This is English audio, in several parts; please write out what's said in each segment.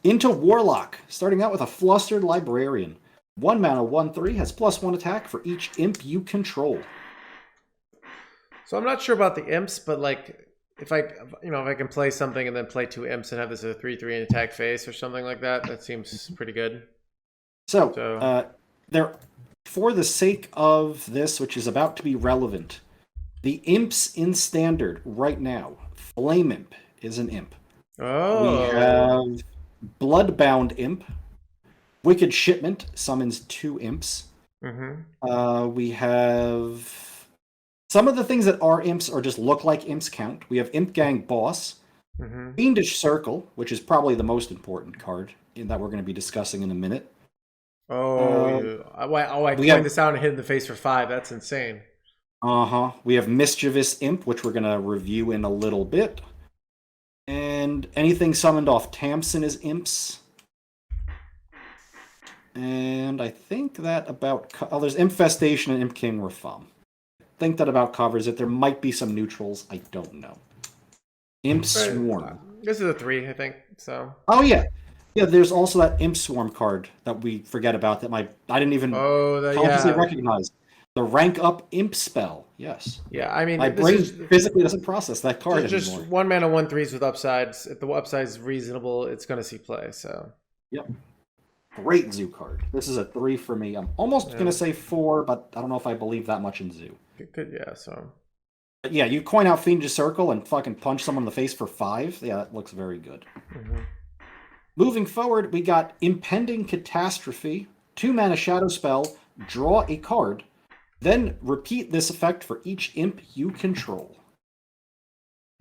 Into Warlock, starting out with a Flustered Librarian. 1 mana, 1/3, has +1 attack for each imp you control. So I'm not sure about the imps, but like if I can play something and then play 2 imps and have this as a 3/3 and attack face or something like that, that seems pretty good. So there, for the sake of this, which is about to be relevant, the imps in standard right now, Flame Imp is an imp. Oh. We have Bloodbound Imp. Wicked Shipment summons 2 imps. We have some of the things that are imps or just look like imps count. We have Imp Gang Boss. Fiendish Circle, which is probably the most important card that we're going to be discussing in a minute. I coined this out and hit in the face for 5. That's insane. We have Mischievous Imp, which we're going to review in a little bit. And anything summoned off Tamsin is imps. And I think that about... there's Infestation and Imp King Rafam. I think that about covers it. There might be some neutrals. I don't know. Imp Swarm. This is a 3, I think. So. Oh, yeah. Yeah, there's also that Imp Swarm card that we forget about that I didn't even consciously recognize. The rank up Imp spell. Yes. Yeah, I mean... My brain physically doesn't process that card anymore. Just 1 mana, 1/3s with upsides. If the upside is reasonable, it's going to see play, so... Yep. Great Zoo card. This is a 3 for me. I'm almost going to say 4, but I don't know if I believe that much in Zoo. So... But yeah, you coin out Fiendish Circle and fucking punch someone in the face for 5. Yeah, that looks very good. Moving forward, we got Impending Catastrophe. 2 mana Shadow Spell. Draw a card. Then repeat this effect for each imp you control.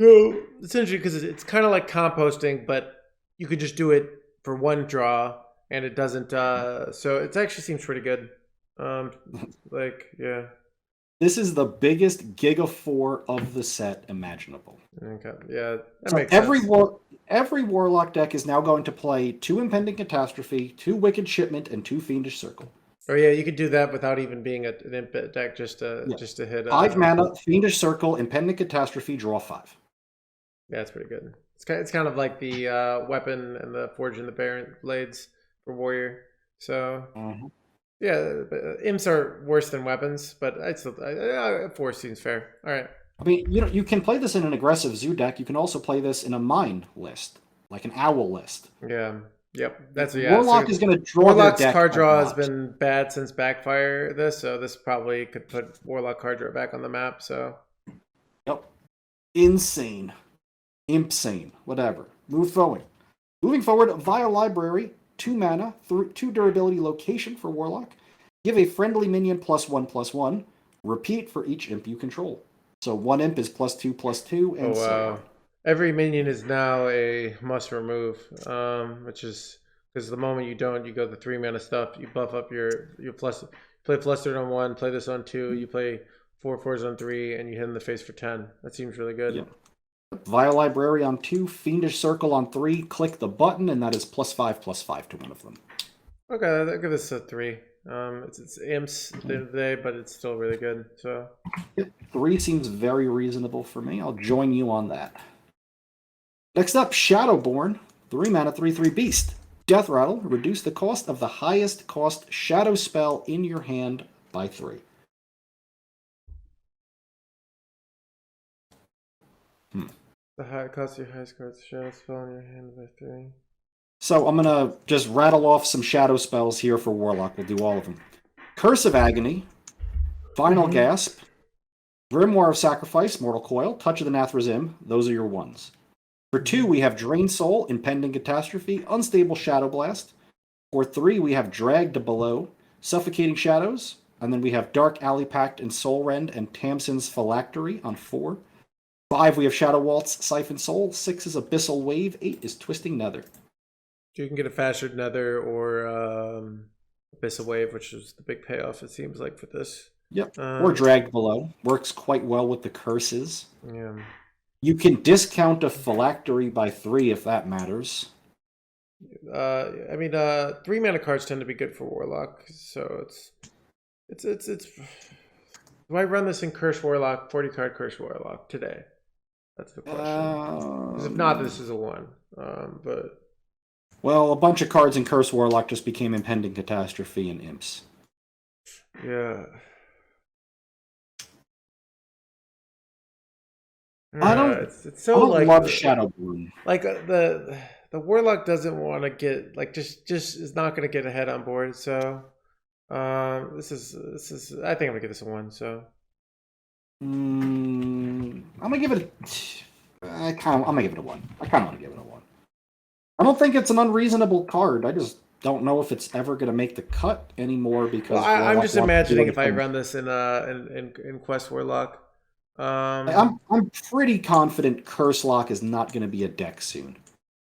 So it's interesting because it's kind of like composting, but you could just do it for 1 draw, and it doesn't. So it actually seems pretty good. Yeah. This is the biggest Giga 4 of the set imaginable. Okay. Yeah. So every Warlock deck is now going to play 2 Impending Catastrophe, 2 Wicked Shipment, and 2 Fiendish Circle. Oh yeah, you could do that without even being an imp deck, just to hit 5 mana, Fiendish Circle, Impending Catastrophe, draw 5. Yeah, that's pretty good. It's kind of like the weapon and the Forge and the Parent Blades for Warrior. So yeah, imps are worse than weapons, but I still 4 seems fair. All right. I mean, you can play this in an aggressive Zoo deck. You can also play this in a Mine list, like an Owl list. Yeah. Yep, that's Warlock is going to draw Warlock's their deck card draw has been bad since Backfire so this probably could put Warlock card draw back on the map, so. Yep. Insane. Impsane. Whatever. Moving forward, via Library, 2 mana, 2 durability location for Warlock. Give a friendly minion +1/+1. Repeat for each imp you control. So 1 imp is +2/+2, and so on. Every minion is now a must remove, which is because the moment you don't, you go the 3 mana stuff. You buff up your plus. Play Flustered on 1, play this on 2. You play 4 4s on 3, and you hit in the face for 10. That seems really good. Yep. Via Library on 2, Fiendish Circle on 3. Click the button, and that is +5/+5 to one of them. Okay, I'll give this a 3. It's imps at the end of the day, but it's still really good. So 3 seems very reasonable for me. I'll join you on that. Next up, Shadowborn, 3 mana, 3/3 beast. Death Rattle, reduce the cost of the highest cost shadow spell in your hand by 3. The high cost of your highest cost shadow spell in your hand by 3. So I'm going to just rattle off some shadow spells here for Warlock. We'll do all of them. Curse of Agony, Final Gasp, Grimoire of Sacrifice, Mortal Coil, Touch of the Nathrazim. Those are your ones. For 2, we have Drain Soul, Impending Catastrophe, Unstable Shadow Blast. For 3, we have Dragged Below, Suffocating Shadows. And then we have Dark Alley Pact and Soul Rend and Tamsin's Phylactery on 4. 5, we have Shadow Waltz, Siphon Soul. 6 is Abyssal Wave. 8 is Twisting Nether. You can get a faster Nether or Abyssal Wave, which is the big payoff, it seems like, for this. Yep. Or Dragged Below. Works quite well with the curses. Yeah. You can discount a Phylactery by 3 if that matters. I mean, 3 mana cards tend to be good for Warlock, so it's. Do I run this in Curse Warlock, 40 card Curse Warlock today? That's the question. If not, this is a 1. But Well, a bunch of cards in Curse Warlock just became Impending Catastrophe and Imps. Yeah. I don't. It's I so don't love Shadowborn. like the Warlock doesn't want to get like just is not going to get ahead on board. So this is I think I'm gonna give this a 1. So I'm gonna give it. I'm gonna give it a 1. I kind of want to give it a 1. I don't think it's an unreasonable card. I just don't know if it's ever gonna make the cut anymore because. well, I'm just imagining if I run. run this in Quest Warlock. I'm pretty confident Curse Lock is not going to be a deck soon,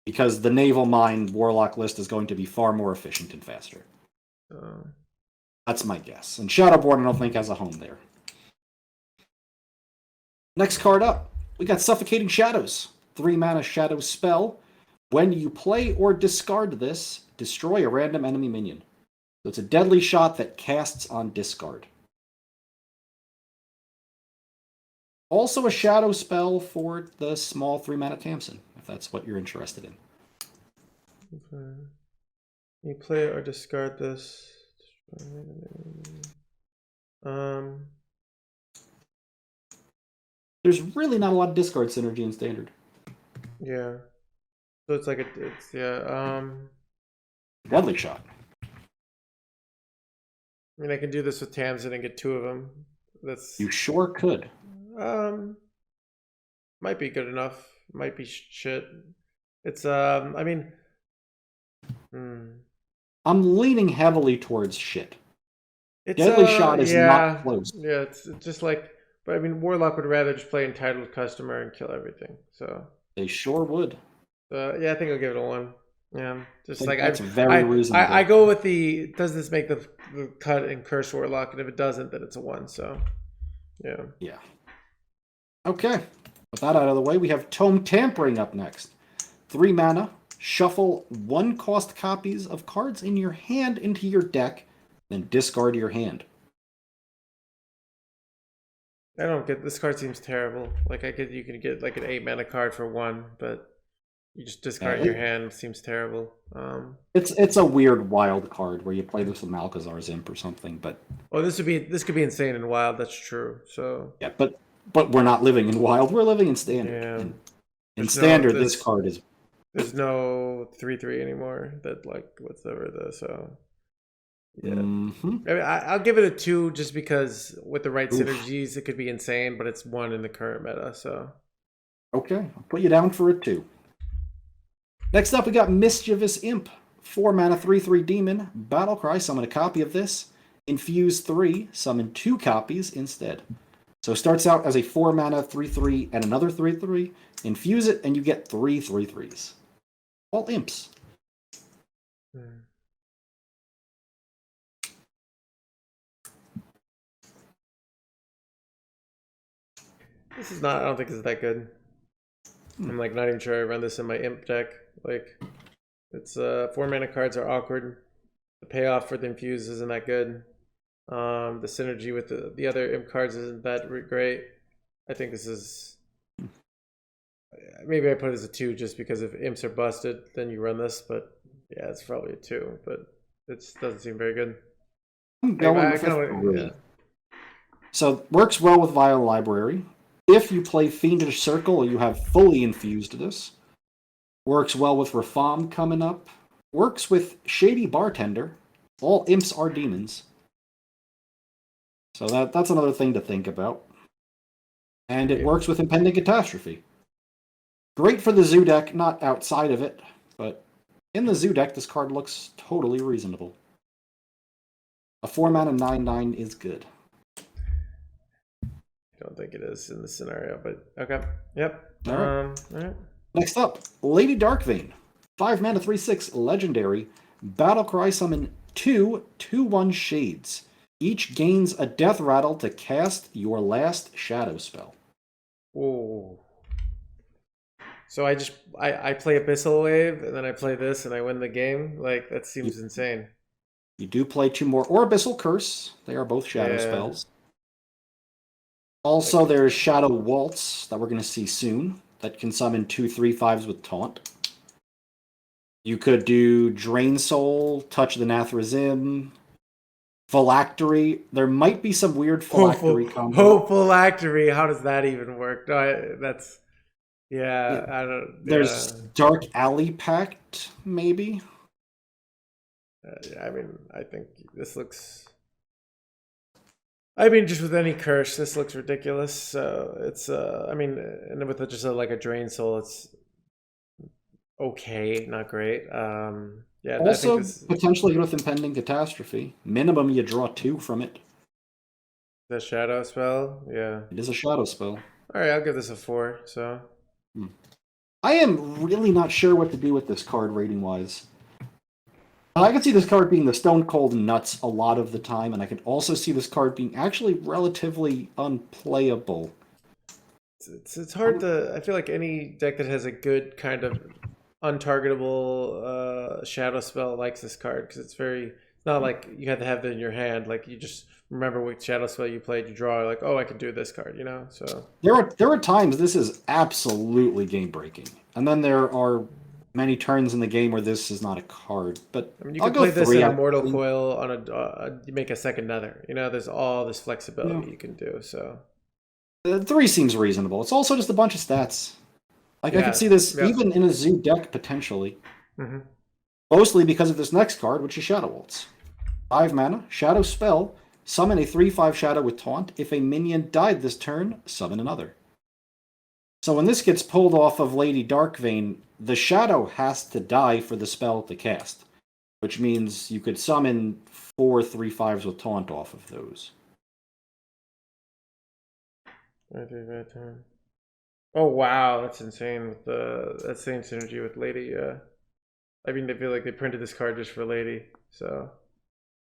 because the Naval Mine Warlock list is going to be far more efficient and faster. That's my guess. And Shadowborn I don't think has a home there. Next card up, we got Suffocating Shadows. 3-mana Shadow spell. When you play or discard this, destroy a random enemy minion. So it's a deadly shot that casts on discard. Also a shadow spell for the small 3-mana Tamsin, if that's what you're interested in. Okay. You play or discard this. There's really not a lot of discard synergy in Standard. Yeah. So it's like Deadly shot. I mean, I can do this with Tamsin and get 2 of them. That's You sure could. Might be good enough. Might be shit. It's I mean, I'm leaning heavily towards shit. it's Deadly shot is not close. Yeah, it's just like, but I mean, Warlock would rather just play Entitled Customer and kill everything. So They sure would. yeah, I think I'll give it a 1. Yeah, just like that's very reasonable. I go with the does this make the cut in Curse Warlock, and if it doesn't, then it's a 1. So yeah. Yeah. Okay. With that out of the way, we have Tome Tampering up next. 3 mana, shuffle 1 cost copies of cards in your hand into your deck, then discard your hand. I don't get this card. Seems terrible. Like you can get like an 8-mana card for 1, but you just discard your hand. Seems terrible. It's a weird wild card where you play this with Malkazar's Imp or something, but this could be insane and wild. That's true. So yeah, but we're not living in wild. We're living in Standard. Yeah. In Standard, this card is. There's no 3/3 anymore. That like whatever the so. Yeah, I mean, I'll give it a 2 just because with the right synergies, it could be insane. But it's 1 in the current meta. So okay, I'll put you down for a 2. Next up, we got Mischievous Imp. 4 mana 3/3 demon. Battlecry, summon a copy of this. Infuse 3, summon 2 copies instead. So it starts out as a 4 mana 3/3 and another 3/3. Infuse it, and you get 3 3/3s. All imps. This is not. I don't think this is that good. I'm like not even sure I run this in my imp deck. Like, it's 4 mana cards are awkward. The payoff for the infuse isn't that good. The synergy with the other imp cards isn't that great. I think this is maybe I put it as a 2 just because if imps are busted, then you run this. But yeah, it's probably a 2. But it doesn't seem very good. I'm going with 3. Yeah. So works well with Vial Library. If you play Fiendish Circle, you have fully infused this. Works well with Rafam coming up. Works with Shady Bartender. All imps are demons. So that's another thing to think about. And it works with Impending Catastrophe. Great for the Zoo deck, not outside of it, but in the Zoo deck, this card looks totally reasonable. A 4 mana 9/9 is good. I don't think it is in this scenario, but okay. Yep. All right. All right. Next up, Lady Darkvein. 5 mana 3/6 legendary. Battlecry, summon 2 2/1 shades. Each gains a death rattle to cast your last shadow spell. Whoa. So I play Abyssal Wave and then I play this and I win the game? Like, that seems insane. You do play 2 more, or Abyssal Curse. They are both shadow spells. Also, there's Shadow Waltz that we're going to see soon that can summon 2 3/5s with Taunt. You could do Drain Soul, Touch the Nathria, Phylactery. There might be some weird Phylactery combo. Phylactery. How does that even work? No, that's Yeah. I don't. There's Dark Alley Pact, maybe. I mean, I think this looks. I mean, just with any curse, this looks ridiculous. So it's. I mean, and with just like a Drain Soul, it's okay, not great. Yeah. Also, I think this potentially with Impending Catastrophe. Minimum, you draw 2 from it. the shadow spell. Yeah. It is a shadow spell. All right, I'll give this a 4. So. I am really not sure what to do with this card rating-wise. I can see this card being the Stone Cold Nuts a lot of the time, and I can also see this card being actually relatively unplayable. It's hard to. I feel like any deck that has a good kind of untargetable shadow spell likes this card because it's very. It's not like you have to have it in your hand. Like you just remember what shadow spell you played. You draw like, oh, I can do this card. You know. So There are times this is absolutely game breaking, and then there are many turns in the game where this is not a card. But I mean, you I'll can go play this 3 in a out of Mortal 3. Coil on a. You make a second Nether. You know, there's all this flexibility you can do. So 3 seems reasonable. It's also just a bunch of stats. Like I Yeah, could see this yeah. even in a zoo deck potentially. hmm Mostly because of this next card, which is Shadow Waltz. 5 mana, Shadow Spell, summon a 3/5 Shadow with Taunt. If a minion died this turn, summon another. So when this gets pulled off of Lady Darkvein, the Shadow has to die for the spell to cast. Which means you could summon 4 3/5s with Taunt off of those. Oh wow, that's insane with that same synergy with Lady. I mean, they feel like they printed this card just for Lady. So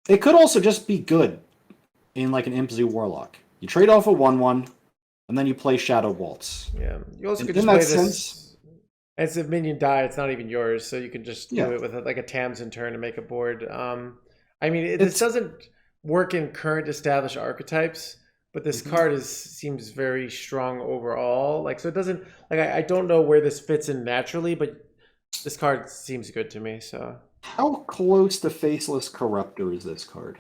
It could also just be good in like an Imp Zoo Warlock. You trade off a 1/1, and then you play Shadow Waltz. yeah, you also In- could in just that play this. sense- As if minion die, it's not even yours, so you can just do Yeah. it with like a Tamsin turn to make a board. I mean, this It's- doesn't work in current established archetypes, but this card seems very strong overall. Like, so it doesn't like I don't know where this fits in naturally, but this card seems good to me. So How close to Faceless Corruptor is this card?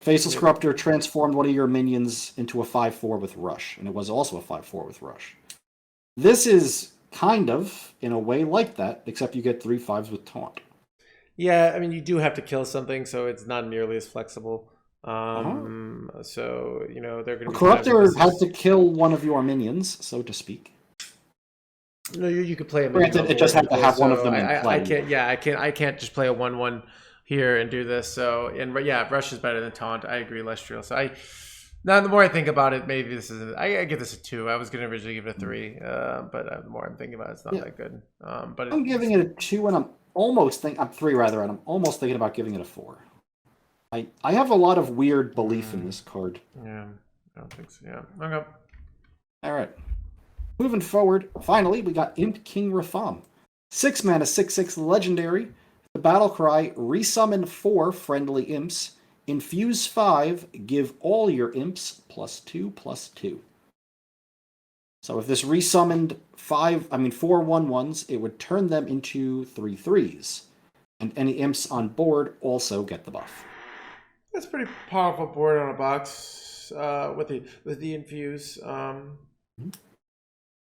Faceless Corruptor transformed one of your minions into a 5/4 with Rush, and it was also a 5/4 with Rush. This is kind of, in a way, like that, except you get 3/5s with Taunt. yeah, I mean, you do have to kill something, so it's not nearly as flexible. So you know they're going to be Corruptor has to kill one of your minions, so to speak. No, you could play a Granted, it just had to have one of them in play. I can't. Yeah, I can't just play a 1/1 here and do this. So and yeah, Rush is better than Taunt. I agree, Lestriel. So now the more I think about it, maybe this is. I give this a 2. I was going to originally give it a 3, but the more I'm thinking about it, it's not that good. But I'm giving it a 2, and I'm 3 rather, and I'm almost thinking about giving it a 4. I have a lot of weird belief in this card. Yeah, I don't think so. Yeah, okay. All right. Moving forward, finally, we got Imp King Ratham. 6 mana, 6/6 legendary. The battle cry, resummon 4 friendly imps. Infuse 5, give all your imps +2/+2. So if this resummoned 4 1/1s, it would turn them into 3/3s. And any imps on board also get the buff. That's a pretty powerful board on a box with the infuse.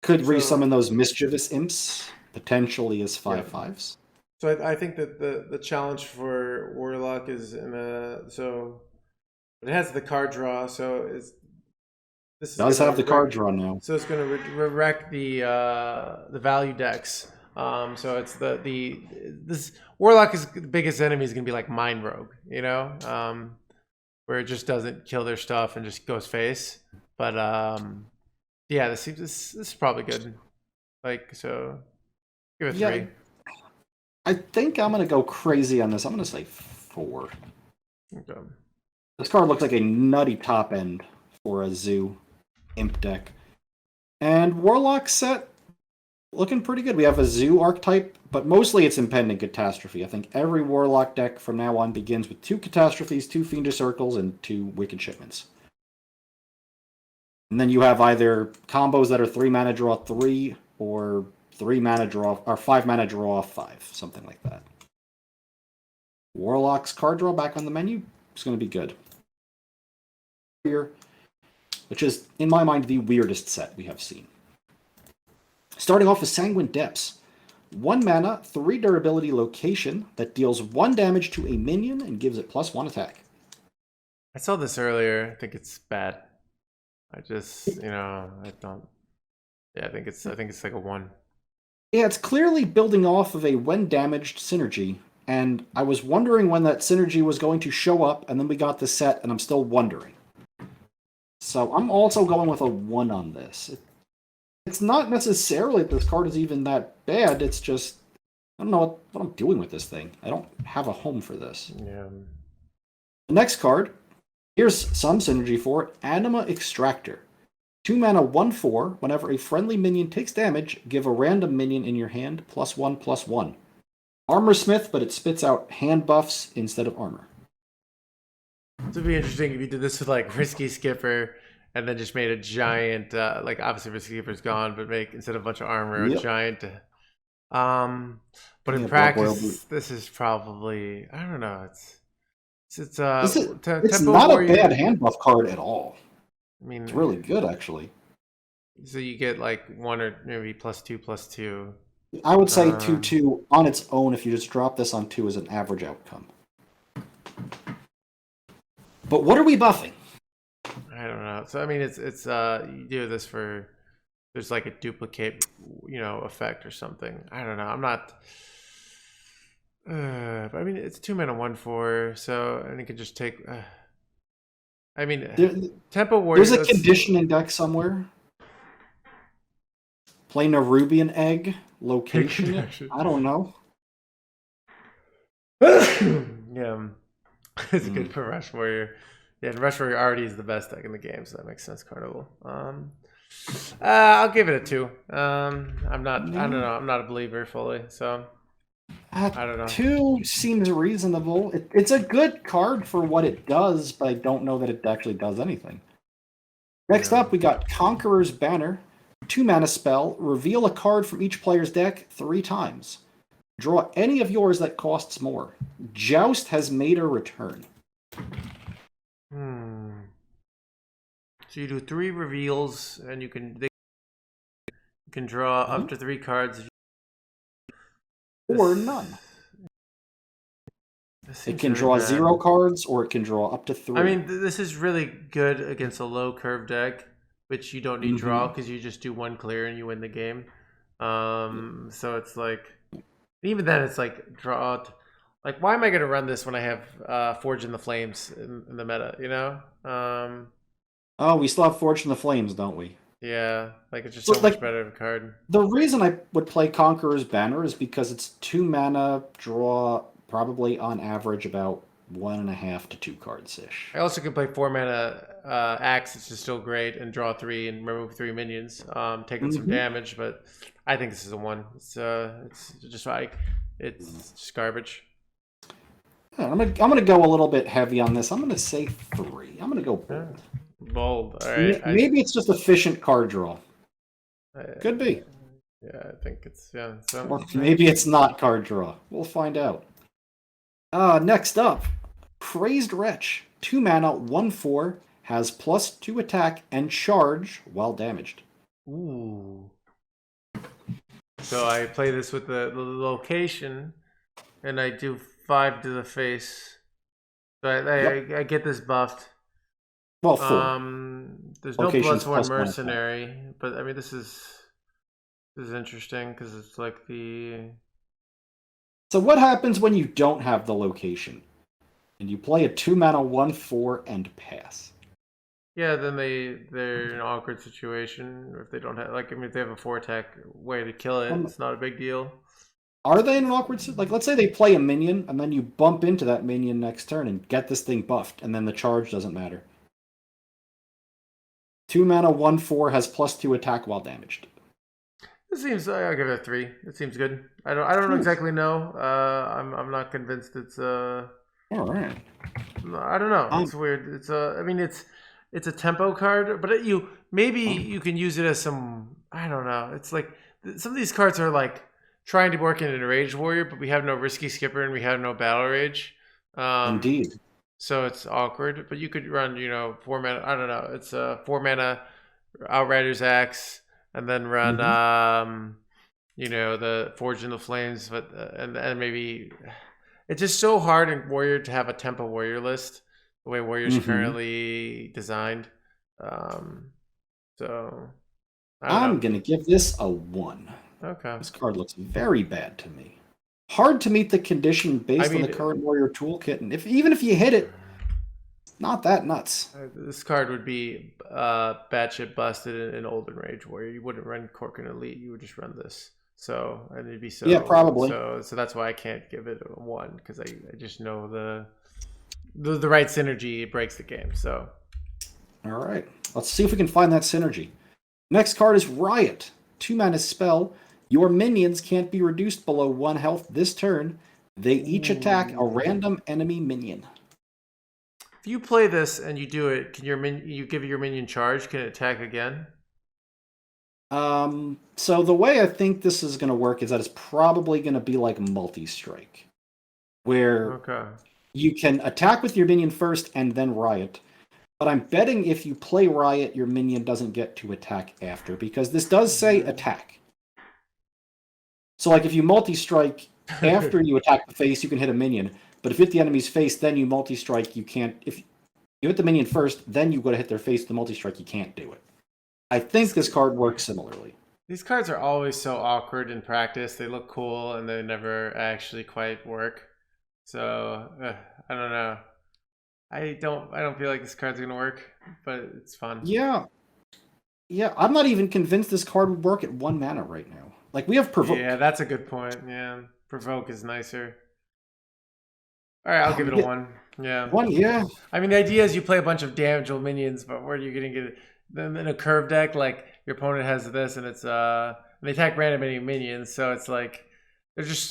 Could resummon those mischievous imps, potentially as 5/5s. So I think that the challenge for Warlock is so it has the card draw. So this Does have the card draw now. So it's going to wreck the value decks. So it's this Warlock's biggest enemy is going to be like Mind Rogue, you know, where it just doesn't kill their stuff and just goes face. But yeah, this is probably good. Like, so give it 3. Yeah, I think I'm going to go crazy on this. I'm going to say 4. Okay. This card looks like a nutty top end for a zoo imp deck. And Warlock set looking pretty good. We have a zoo archetype, but mostly it's Impending Catastrophe. I think every Warlock deck from now on begins with 2 Catastrophes, 2 Fiendish Circles, and 2 Wicked Shipments. And then you have either combos that are 3 mana draw 3, or 3 mana draw, or 5 mana draw 5, something like that. Warlock's card draw back on the menu is going to be good. Here, which is, in my mind, the weirdest set we have seen. Starting off with Sanguine Depths. 1 mana, 3 durability location that deals 1 damage to a minion and gives it +1 attack. I saw this earlier. I think it's bad. I just, I don't. Yeah, I think it's like a 1. Yeah, it's clearly building off of a when damaged synergy, and I was wondering when that synergy was going to show up, and then we got this set, and I'm still wondering. So I'm also going with a 1 on this. It's not necessarily that this card is even that bad, it's just, I don't know what I'm doing with this thing. I don't have a home for this. Yeah. The next card, here's some synergy for it, Anima Extractor. 2 mana 1/4, whenever a friendly minion takes damage, give a random minion in your hand +1/+1. Armor Smith, but it spits out hand buffs instead of armor. It would be interesting if you did this with like Risky Skipper and then just made a giant, like obviously Risky Skipper's gone, but make instead of a bunch of armor, a giant. But in practice, this is probably, I don't know. It's not a bad hand buff card at all. I mean, it's really good actually. So you get like 1 or maybe +2/+2. I would say 2/2 on its own. If you just drop this on 2 as an average outcome. But what are we buffing? I don't know. So I mean, it's you do this for there's like a duplicate, effect or something. I don't know. I'm not. But I mean, it's 2 mana 1/4, so and it can just take. I mean, Tempo Warrior. There's a conditioning deck somewhere. Play Nerubian Egg location. I don't know. Yeah, it's good for Rush Warrior. Yeah, and Rush Warrior already is the best deck in the game, so that makes sense. Carnival. I'll give it a 2. I'm not. I don't know. I'm not a believer fully, so I don't know. 2 seems reasonable. It's a good card for what it does, but I don't know that it actually does anything. Next up, we got Conqueror's Banner. 2 mana spell. Reveal a card from each player's deck 3 times. Draw any of yours that costs more. Joust has made a return. So you do 3 reveals, and you can draw up to 3 cards. Or none. It can draw 0 cards, or it can draw up to 3. I mean, this is really good against a low curve deck, which you don't need draw because you just do 1 clear and you win the game. So it's like, even then, it's like draw. Like, why am I going to run this when I have Forge in the Flames in the meta? Oh, we still have Forge in the Flames, don't we? Yeah, like it's just so much better of a card. The reason I would play Conqueror's Banner is because it's 2 mana, draw probably on average about 1.5 to 2 cards ish. I also can play 4 mana Axe, which is still great, and draw 3 and remove 3 minions, taking some damage. But I think this is a 1. It's just like it's garbage. Yeah, I'm gonna go a little bit heavy on this. I'm gonna say 3. I'm gonna go bold. Bold. All right. Maybe it's just efficient card draw. Could be. Yeah, I think it's So, or maybe it's not card draw. We'll find out. Next up, Crazed Wretch. 2 mana, 1/4, has +2 attack and charge while damaged. Ooh. So I play this with the location, and I do 5 to the face. So I get this buffed. Well, 4. There's Location's no +1 +1 mercenary, but I mean this is interesting because it's like the. So what happens when you don't have the location, and you play a 2 mana 1/4 and pass? Yeah, then they're in an awkward situation. Or if they don't have, like, I mean, if they have a 4 attack way to kill it, it's not a big deal. Are they in an awkward situation? Like, let's say they play a minion, and then you bump into that minion next turn and get this thing buffed, and then the charge doesn't matter. 2 mana 1/4 has +2 attack while damaged. It seems, I'll give it a 3. It seems good. I don't exactly know. I'm not convinced it's All right. I don't know. It's weird. It's I mean it's a tempo card, but you can use it as some, I don't know. It's like some of these cards are like trying to work in a Rage Warrior, but we have no Risky Skipper and we have no Battle Rage. Indeed. So it's awkward. But you could run, 4 mana. I don't know. It's a 4 mana Outrider's Axe, and then run, the Forge in the Flames. But and maybe it's just so hard in Warrior to have a Tempo Warrior list the way Warrior's currently designed. So I'm going to give this a 1. Okay. This card looks very bad to me. Hard to meet the condition based on the current Warrior toolkit, and even if you hit it, it's not that nuts. This card would be batshit busted in Olden Rage Warrior. You wouldn't run Cork and Elite. You would just run this. So, and it'd be so... Yeah, probably. So that's why I can't give it a 1, because I just know the right synergy breaks the game, so... All right. Let's see if we can find that synergy. Next card is Riot. 2-mana spell. Your minions can't be reduced below 1 health this turn. They each attack a random enemy minion. If you play this and you do it, can you give your minion charge? Can it attack again? So the way I think this is going to work is that it's probably going to be like multi-strike, where you can attack with your minion first and then Riot. But I'm betting if you play Riot, your minion doesn't get to attack after, because this does say attack. So, like, if you multi-strike after you attack the face, you can hit a minion. But if you hit the enemy's face, then you multi-strike, you can't... If you hit the minion first, then you go to hit their face, the multi-strike, you can't do it. I think this card works similarly. These cards are always so awkward in practice. They look cool, and they never actually quite work. So, I don't know. I don't feel like this card's gonna work, but it's fun. Yeah, I'm not even convinced this card would work at 1 mana right now. Like, we have Provoke. Yeah, that's a good point. Yeah, Provoke is nicer. All right, I'll give it a 1. Yeah. 1, yeah. I mean, the idea is you play a bunch of damageable minions, but where are you gonna get it? Then in a curve deck, like your opponent has this, and it's they attack random enemy minions, so it's like it's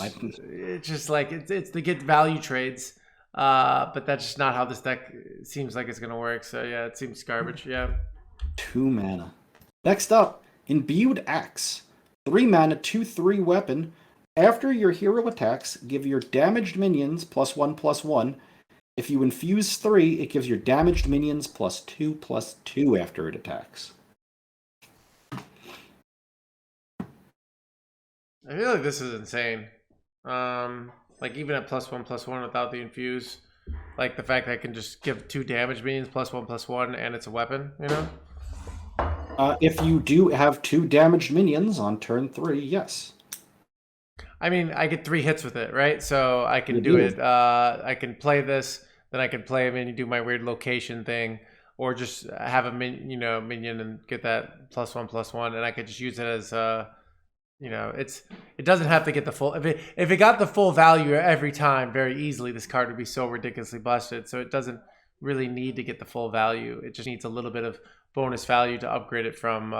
they get value trades. But that's just not how this deck seems like it's gonna work. So yeah, it seems garbage. Yeah. 2 mana. Next up, Imbued Axe. 3 mana, 2/3 weapon. After your hero attacks, give your damaged minions +1/+1. If you infuse 3, it gives your damaged minions +2/+2 after it attacks. I feel like this is insane. Like even at +1/+1 without the infuse, like the fact that I can just give 2 damage minions +1/+1 and it's a weapon, If you do have 2 damaged minions on turn 3, yes. I mean, I get 3 hits with it, right? So I can do it. I can play this, then I can play a minion, do my weird location thing, or just have a minion and get that +1/+1, and I could just use it as it doesn't have to get the full. If it got the full value every time very easily, this card would be so ridiculously busted. So it doesn't really need to get the full value. It just needs a little bit of bonus value to upgrade it from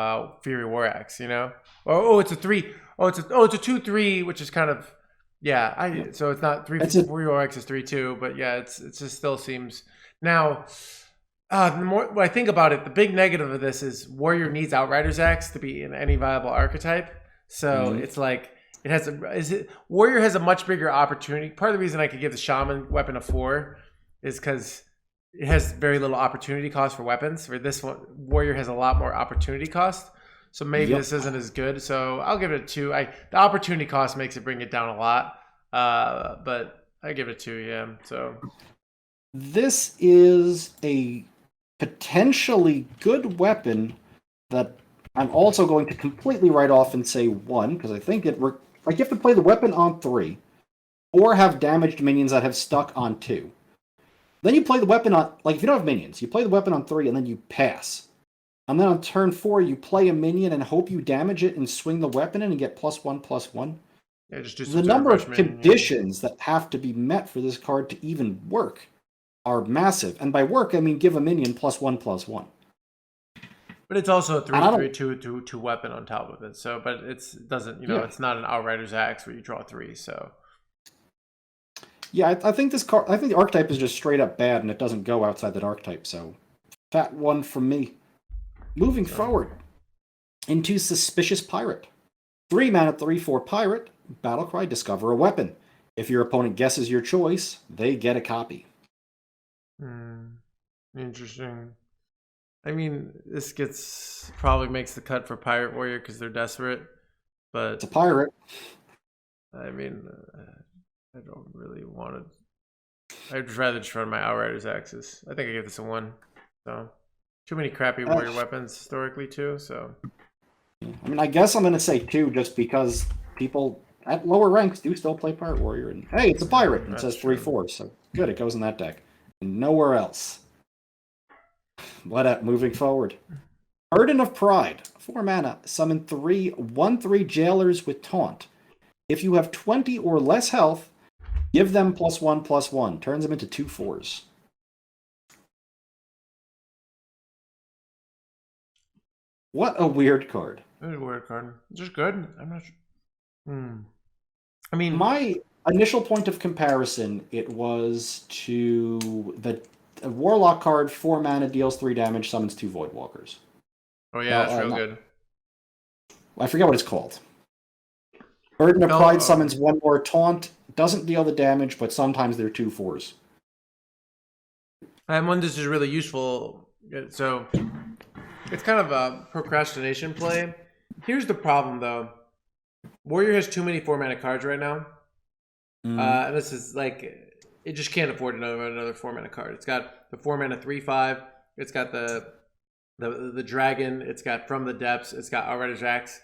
Fury War Axe, it's a 3. It's a 2/3, which is kind of so it's not 3. Fury War Axe is 3/2, but yeah, it just still seems now. The more when I think about it, the big negative of this is Warrior needs Outrider's Axe to be in any viable archetype. So it's like Warrior has a much bigger opportunity. Part of the reason I could give the Shaman weapon a 4 is because it has very little opportunity cost for weapons. Where this one, Warrior has a lot more opportunity cost. So maybe this isn't as good. So I'll give it a 2. The opportunity cost makes it bring it down a lot. But I give it a 2. Yeah. So this is a potentially good weapon that I'm also going to completely write off and say 1, because I think you have to play the weapon on 3, or have damaged minions that have stuck on 2. Then you play the weapon on, if you don't have minions, you play the weapon on 3 and then you pass. And then on turn 4, you play a minion and hope you damage it and swing the weapon in and get +1/+1. Yeah, just do the number of conditions that have to be met for this card to even work are massive. And by work, I mean give a minion +1/+1. But it's also a 3/3/2 weapon on top of it. So, but it's it's not an Outrider's Axe where you draw 3. So, yeah, I think this card. I think the archetype is just straight up bad, and it doesn't go outside that archetype. So, fat 1 from me. Moving forward into Suspicious Pirate. 3 mana, 3/4 pirate, battlecry, discover a weapon. If your opponent guesses your choice, they get a copy. Interesting. I mean, this probably makes the cut for Pirate Warrior because they're desperate, but It's a pirate. I mean, I don't really want to. I'd rather just run my Outriders axes. I think I give this a 1. So, too many crappy warrior weapons historically too. So, I mean, I guess I'm going to say 2 just because people at lower ranks do still play Pirate Warrior. And hey, it's a pirate. And it says 3/4. So good, it goes in that deck. And nowhere else. Moving forward. Burden of Pride. 4 mana. Summon 3 1/3 jailers with taunt. If you have 20 or less health, give them +1/+1. Turns them into 2/4s. What a weird card. it's a weird card. Just good. I'm not sure. I mean, my initial point of comparison, it was to the Warlock card. 4 mana, deals 3 damage, summons 2 Voidwalkers. Oh yeah, that's real good. I forget what it's called. Burden of Pride summons 1 more taunt. Doesn't deal the damage, but sometimes they're 2/4s. And one this is really useful. So it's kind of a procrastination play. Here's the problem though. Warrior has too many 4 mana cards right now. And this is like, it just can't afford another 4 mana card. It's got the 4 mana 3/5. It's got the dragon. It's got From the Depths. It's got Outriders Axe.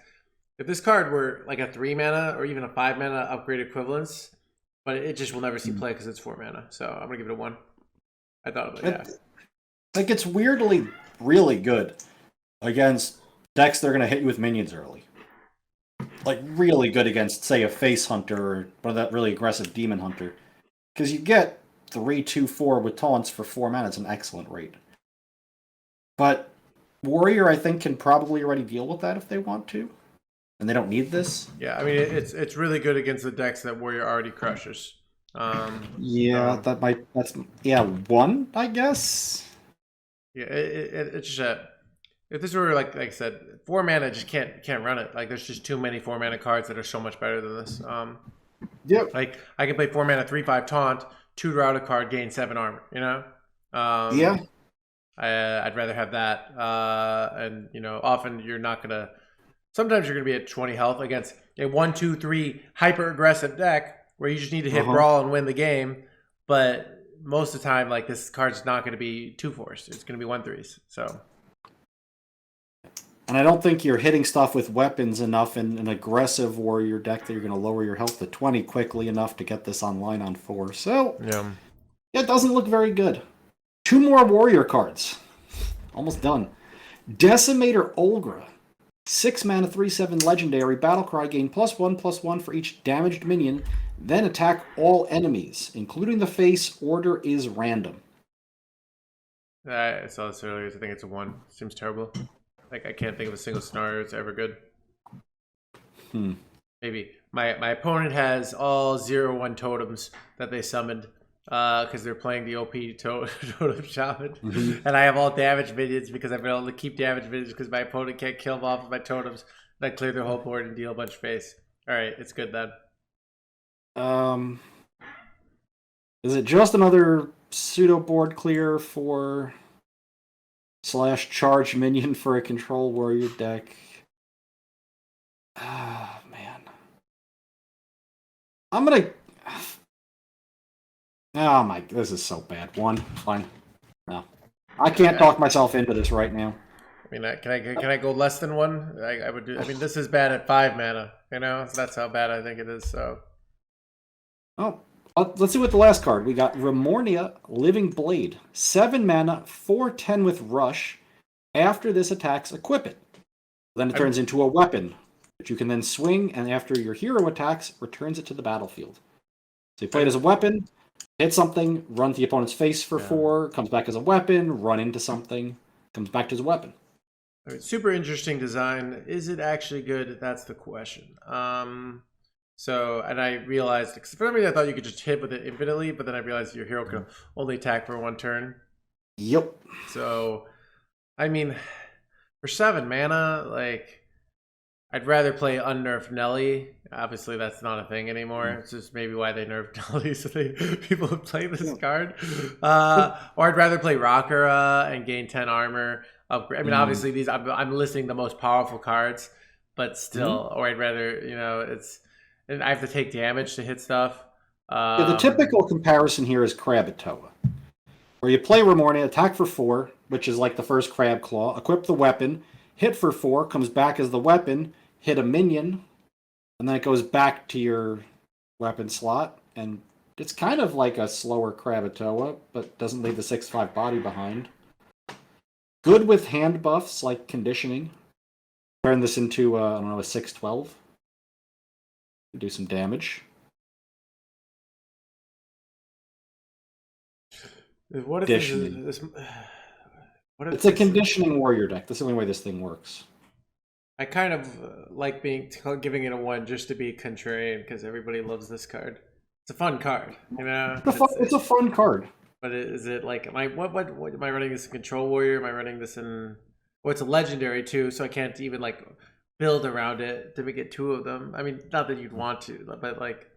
If this card were like a 3 mana or even a 5 mana upgrade equivalence, but it just will never see play because it's 4 mana. So I'm gonna give it a 1. I thought of it. Yeah. Like, it's weirdly really good against decks that are gonna hit you with minions early. Like, really good against, say, a Face Hunter or one of that really aggressive Demon Hunter. Because you get 3/2/4 with taunts for 4 mana. It's an excellent rate. But Warrior, I think, can probably already deal with that if they want to. And they don't need this. Yeah, I mean, it's really good against the decks that Warrior already crushes. Yeah, that's 1, I guess. Yeah, it's just if this were like I said, 4 mana just can't run it. Like, there's just too many 4 mana cards that are so much better than this. Yep. Like, I can play 4 mana 3/5 taunt, tutor out a card, gain 7 armor. You know. Yeah. I'd rather have that. And often you're not gonna. Sometimes you're gonna be at 20 health against a 1-2-3 hyper aggressive deck where you just need to hit brawl and win the game. But most of the time, like, this card's not gonna be 2/4s. It's gonna be 1/3s. So. And I don't think you're hitting stuff with weapons enough in an aggressive warrior deck that you're going to lower your health to 20 quickly enough to get this online on 4. So, yeah, it doesn't look very good. 2 more warrior cards. Almost done. Decimator Olgra. 6 mana, 3/7 legendary. Battlecry, gain +1/+1 for each damaged minion. Then attack all enemies, including the face. Order is random. I saw this earlier. I think it's a 1. Seems terrible. Like, I can't think of a single scenario that's ever good. Maybe my opponent has all 0/1 totems that they summoned because they're playing the OP totem shaman, and I have all damage minions because I've been able to keep damage minions because my opponent can't kill them off of my totems. And I clear their whole board and deal a bunch of face. All right, it's good then. Is it just another pseudo board clear for / charge minion for a control warrior deck? Ah, man. I'm gonna. Oh my, this is so bad. 1, fine. No, I can't talk myself into this right now. I mean, can I go less than 1? I would do. I mean, this is bad at 5 mana. So that's how bad I think it is. So. Oh, let's see what the last card. We got Remornia, Living Blade. 7 mana, 4/10 with Rush. After this attacks, equip it. Then it turns into a weapon, which you can then swing, and after your hero attacks, returns it to the battlefield. So you play it as a weapon, hit something, run to the opponent's face for 4, comes back as a weapon, run into something, comes back to as a weapon. All right, super interesting design. Is it actually good? That's the question. So, and I realized, because for some reason I thought you could just hit with it infinitely, but then I realized your hero can only attack for 1 turn. Yep. So, I mean, for 7 mana, like, I'd rather play unnerfed Nelly. Obviously, that's not a thing anymore. It's just maybe why they nerfed Nelly, so people would play this card. Or I'd rather play Rockera and gain 10 armor. Upgrade. I mean, obviously, these I'm listing the most powerful cards, but still, or I'd rather, and I have to take damage to hit stuff. The typical comparison here is Krakatoa, where you play Remornia, attack for 4, which is like the first Crab Claw, equip the weapon, hit for 4, comes back as the weapon, hit a minion, and then it goes back to your weapon slot, and it's kind of like a slower Krakatoa, but doesn't leave the 6/5 body behind. Good with hand buffs, like conditioning. Turn this into, I don't know, a 6/12. Do some damage. What if it's a conditioning warrior deck. That's the only way this thing works. I kind of like giving it a 1 just to be contrarian because everybody loves this card. It's a fun card, you know. It's a fun card. But is it like am I running this in Control Warrior? Am I running this in? Well, it's a legendary too, so I can't even like build around it to make it 2 of them. I mean, not that you'd want to, but like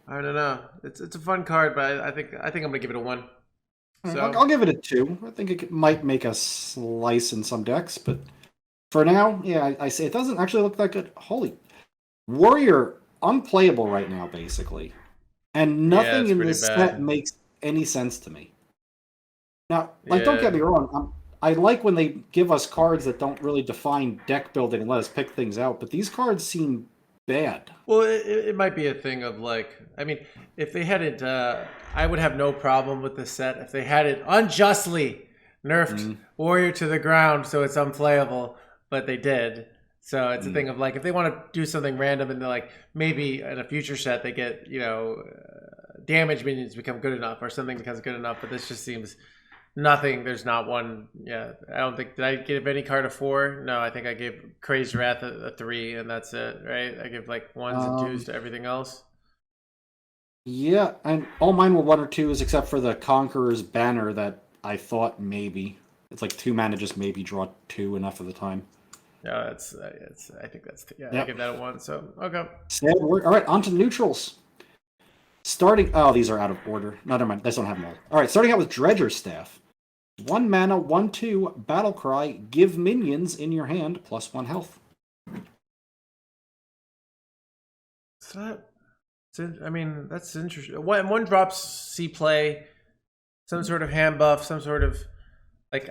I don't know. It's a fun card, but I think I'm gonna give it a 1. So I'll give it a 2. I think it might make a slice in some decks, but for now, yeah, I say it doesn't actually look that good. Holy Warrior, unplayable right now, basically, and nothing in this set makes any sense to me. Now, like, don't get me wrong, I like when they give us cards that don't really define deck building and let us pick things out, but these cards seem bad. Well, it might be a thing of like, I mean, if they had it, I would have no problem with the set if they had it unjustly nerfed Warrior to the ground so it's unplayable, but they did. So it's a thing of like, if they want to do something random and they're like, maybe in a future set they get, damage minions become good enough or something becomes good enough, but this just seems nothing. There's not one. Yeah, I don't think, did I give any card a 4? No, I think I gave Crazed Wrath a 3 and that's it, right? I give like 1s and 2s to everything else. Yeah, and all mine were 1 or 2s except for the Conqueror's Banner that I thought maybe. It's like 2 mana, just maybe draw 2 enough of the time. Yeah, I think that's, I give that a 1, so, okay. All right, on to neutrals. Starting, these are out of order. No, never mind, I don't have them all. All right, starting out with Dredger's Staff. 1 mana, 1/2, Battle Cry, give minions in your hand +1 health. I mean, that's interesting. One drops C play, some sort of hand buff, some sort of, like,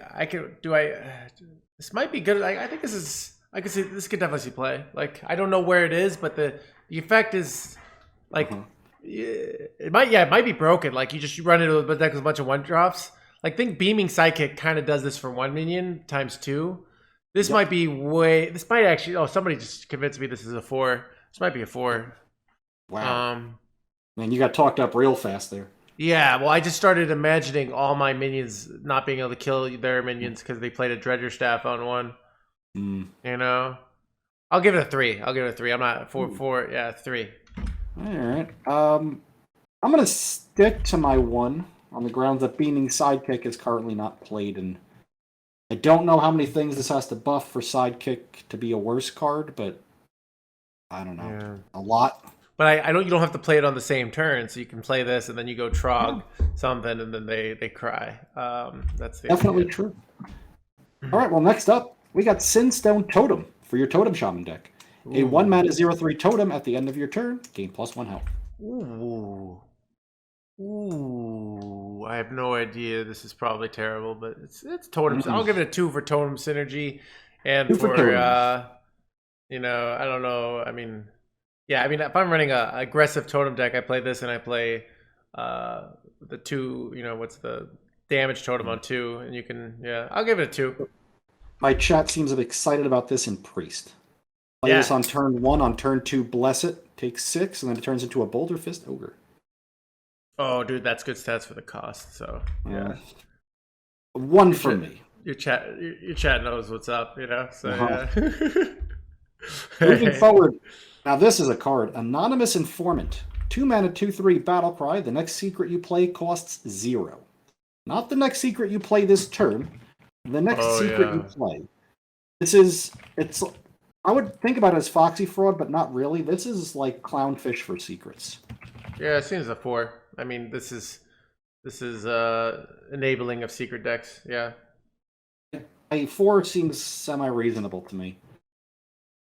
this might be good. I think I could see this could definitely see play. Like, I don't know where it is, but the effect is like, it might be broken. Like, you run into a deck with a bunch of 1-drops. Like, think Beaming Sidekick kind of does this for 1 minion ×2. This might be this might actually, somebody just convinced me this is a 4. This might be a 4. Wow. Man, you got talked up real fast there. Yeah, well, I just started imagining all my minions not being able to kill their minions because they played a Dredger Staff on 1. I'll give it a 3. I'm not 4. Yeah, 3. All right. I'm gonna stick to my 1 on the grounds that Beaming Sidekick is currently not played, and I don't know how many things this has to buff for Sidekick to be a worse card, but I don't know, a lot. But I know you don't have to play it on the same turn, so you can play this and then you go Trog something, and then they cry. That's definitely true. All right. Well, next up we got Sinstone Totem for your Totem Shaman deck. A 1 mana 0/3 totem at the end of your turn, gain +1 health. Ooh, I have no idea. This is probably terrible, but it's totems. I'll give it a 2 for totem synergy, and for I don't know. I mean, if I'm running a aggressive totem deck, I play this and I play the 2. What's the damage totem on 2, and you can I'll give it a 2. My chat seems excited about this in Priest. Play this on turn 1. On turn 2, bless it. Takes 6, and then it turns into a Boulder Fist Ogre. Oh, dude, that's good stats for the cost. So 1 for me. Your chat knows what's up, So Moving forward, now this is a card, Anonymous Informant. 2 mana 2/3 Battle Cry. The next secret you play costs 0. Not the next secret you play this turn. The next secret you play. It's I would think about it as Foxy Fraud, but not really. This is like Clownfish for secrets. Yeah, it seems a 4. I mean, this is enabling of secret decks. Yeah. A 4 seems semi-reasonable to me.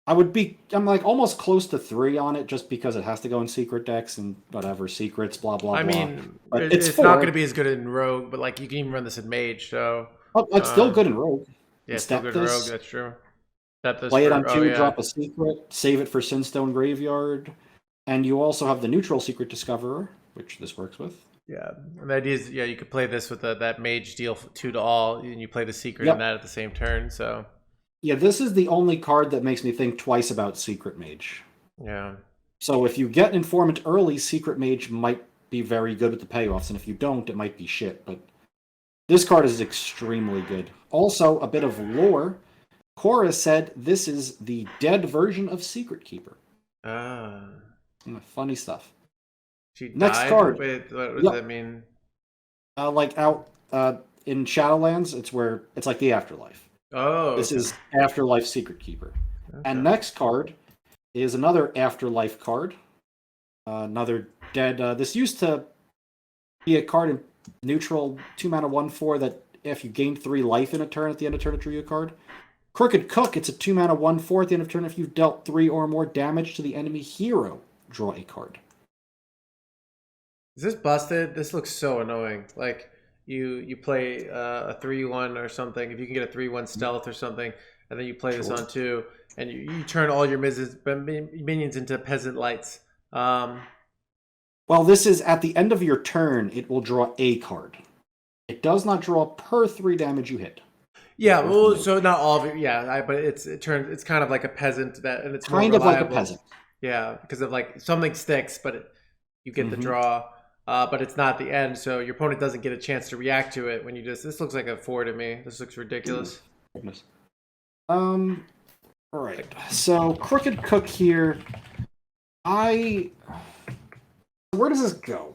I'm like almost close to 3 on it just because it has to go in secret decks and whatever, secrets, blah, blah, I blah. mean, But it's 4. not going to be as good in Rogue, but like you can even run this in Mage. So Oh, it's still good in Rogue. yeah, it's still Step good in Rogue. this, That's true. Step this play it for on 2, yeah. drop a secret, save it for Sinstone Graveyard. And you also have the neutral Secret Discoverer, which this works with. Yeah, and the idea is, yeah, you could play this with that Mage deal 2 to all, and you play the secret Yep. in that at the same turn. So yeah, this is the only card that makes me think twice about Secret Mage. yeah. So if you get Informant early, Secret Mage might be very good with the payoffs, and if you don't, it might be shit. But this card is extremely good. Also, a bit of lore. Cora said this is the dead version of Secret Keeper. Ah. Funny stuff. She Next died? card. Wait, what does that mean? Like out in Shadowlands, it's like the Afterlife. Oh, This is Afterlife Secret Keeper. okay. And next card is another Afterlife card. Another dead. This used to be a card in neutral 2 mana 1/4 that if you gained 3 life in a turn at the end of turn, it drew you a card. Crooked Cook, it's a 2 mana 1/4 at the end of turn. If you've dealt 3 or more damage to the enemy hero, draw a card. Is this busted? This looks so annoying. Like you play a 3/1 or something. If you can get a 3/1 stealth or something, and then you play this on 2, and you turn all your minions into peasant lights. Well, this is at the end of your turn, it will draw a card. It does not draw per 3 damage you hit. Yeah, well, so not all of it. Yeah, but it's kind of like a peasant and it's more kind of reliable. like a peasant. Yeah, because of like something sticks, but you get the draw. But it's not the end, so your opponent doesn't get a chance to react to it when you just. This looks like a 4 to me. This looks ridiculous. Goodness. All right. So Crooked Cook here. Where does this go?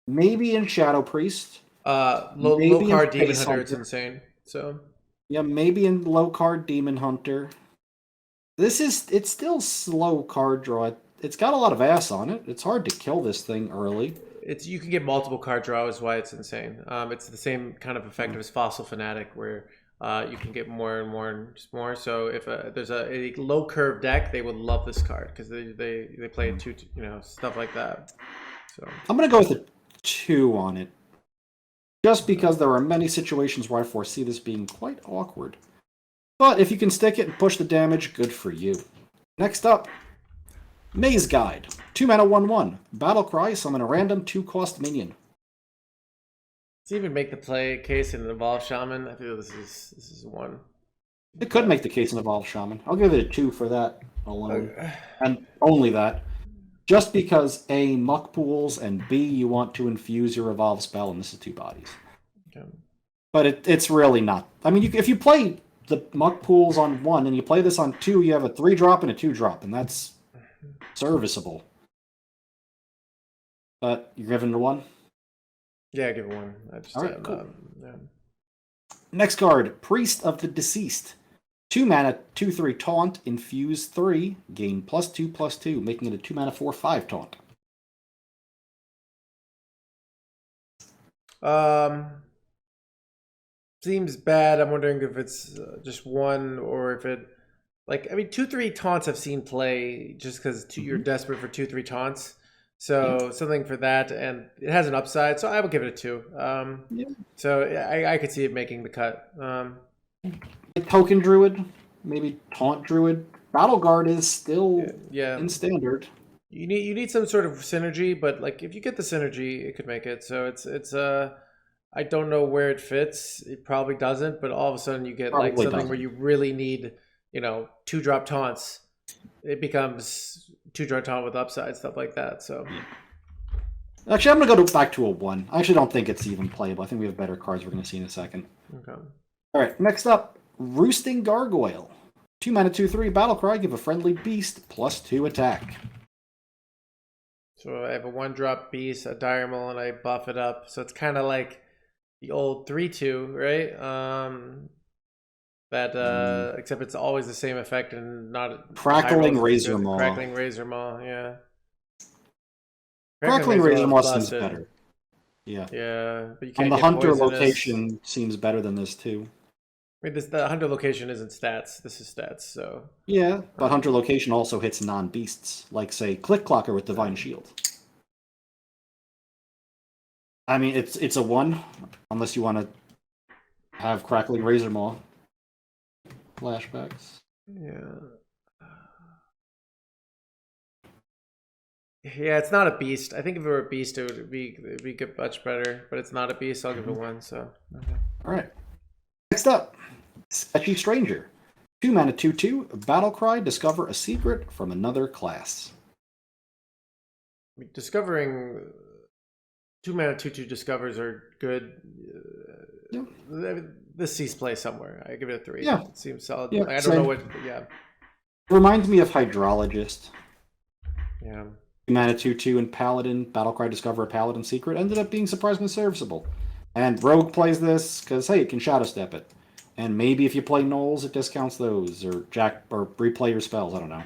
Maybe in Shadow Priest. Low card Demon Hunter. It's insane. So yeah, maybe in low card Demon Hunter. It's still slow card draw. It's got a lot of ass on it. It's hard to kill this thing early. You can get multiple card draw is why it's insane. It's the same kind of effect as Fossil Fanatic where you can get more and more and more. So if there's a low curve deck, they would love this card because they play it too, stuff like that. So I'm gonna go with a 2 on it, just because there are many situations where I foresee this being quite awkward. But if you can stick it and push the damage, good for you. Next up, Maze Guide. 2 mana 1/1. Battlecry, summon a random 2-cost minion. Does it even make the play case in an Evolved Shaman? I feel this is one. It could make the case in Evolved Shaman. I'll give it a 2 for that alone. And only that. Just because A, muck pools, and B, you want to infuse your Evolve spell, and this is 2 bodies. Okay. But it's really not. I mean, if you play the muck pools on 1 and you play this on 2, you have a 3-drop and a 2-drop, and that's serviceable. But you're giving it a 1? Yeah, give it 1. I just, all right, cool. Yeah. Next card, Priest of the Deceased. 2 mana, 2/3 taunt, infuse 3, gain +2/+2, making it a 2 mana 4/5 taunt. Seems bad. I'm wondering if it's just 1 or if it, 2/3 taunts I've seen play just because you're desperate for 2/3 taunts. So something for that, and it has an upside. So I will give it a 2. So I could see it making the cut. Token Druid, maybe Taunt Druid. Battle Guard is still in Standard. You need some sort of synergy, but if you get the synergy, it could make it. So it's I don't know where it fits. It probably doesn't, but all of a sudden you get something where you really need 2-drop taunts. It becomes 2-drop taunt with upside, stuff like that. So actually, I'm gonna go back to a 1. I actually don't think it's even playable. I think we have better cards we're gonna see in a second. Okay. All right, next up, Roosting Gargoyle. 2 mana 2/3 Battlecry, give a friendly beast +2 attack. So I have a 1-drop beast, a Dire Maul, and I buff it up. So it's kind of like the old 3/2, right? That except it's always the same effect and not Crackling high rolls Razor good. Maw. Crackling Razor Maw, yeah. Crackling Razor is Maw seems busted. better. Yeah. Yeah, but you And can't the get Hunter poisonous. location seems better than this too. I mean, the Hunter location isn't stats. This is stats, so. Yeah, but Hunter location also hits non-beasts, like say Click Clocker with Divine Shield. I mean, it's a 1, unless you want to have Crackling Razor Maw. Flashbacks. Yeah. Yeah, it's not a beast. I think if it were a beast, it would be much better. But it's not a beast. I'll give it 1. So. Okay. All right. Next up, Sketchy Stranger. 2 mana 2/2. Battlecry. Discover a secret from another class. I mean, discovering 2 mana 2/2 discovers are good. Yeah. This sees play somewhere. I give it a 3. Yeah. It seems solid. Yeah, I don't same. know what. Yeah. Reminds me of Hydrologist. Yeah. 2 mana 2/2 and Paladin. Battlecry. Discover a Paladin secret. Ended up being surprisingly serviceable. And Rogue plays this because, hey, it can Shadow Step it. And maybe if you play Knolls, it discounts those. Or replay your spells. I don't know.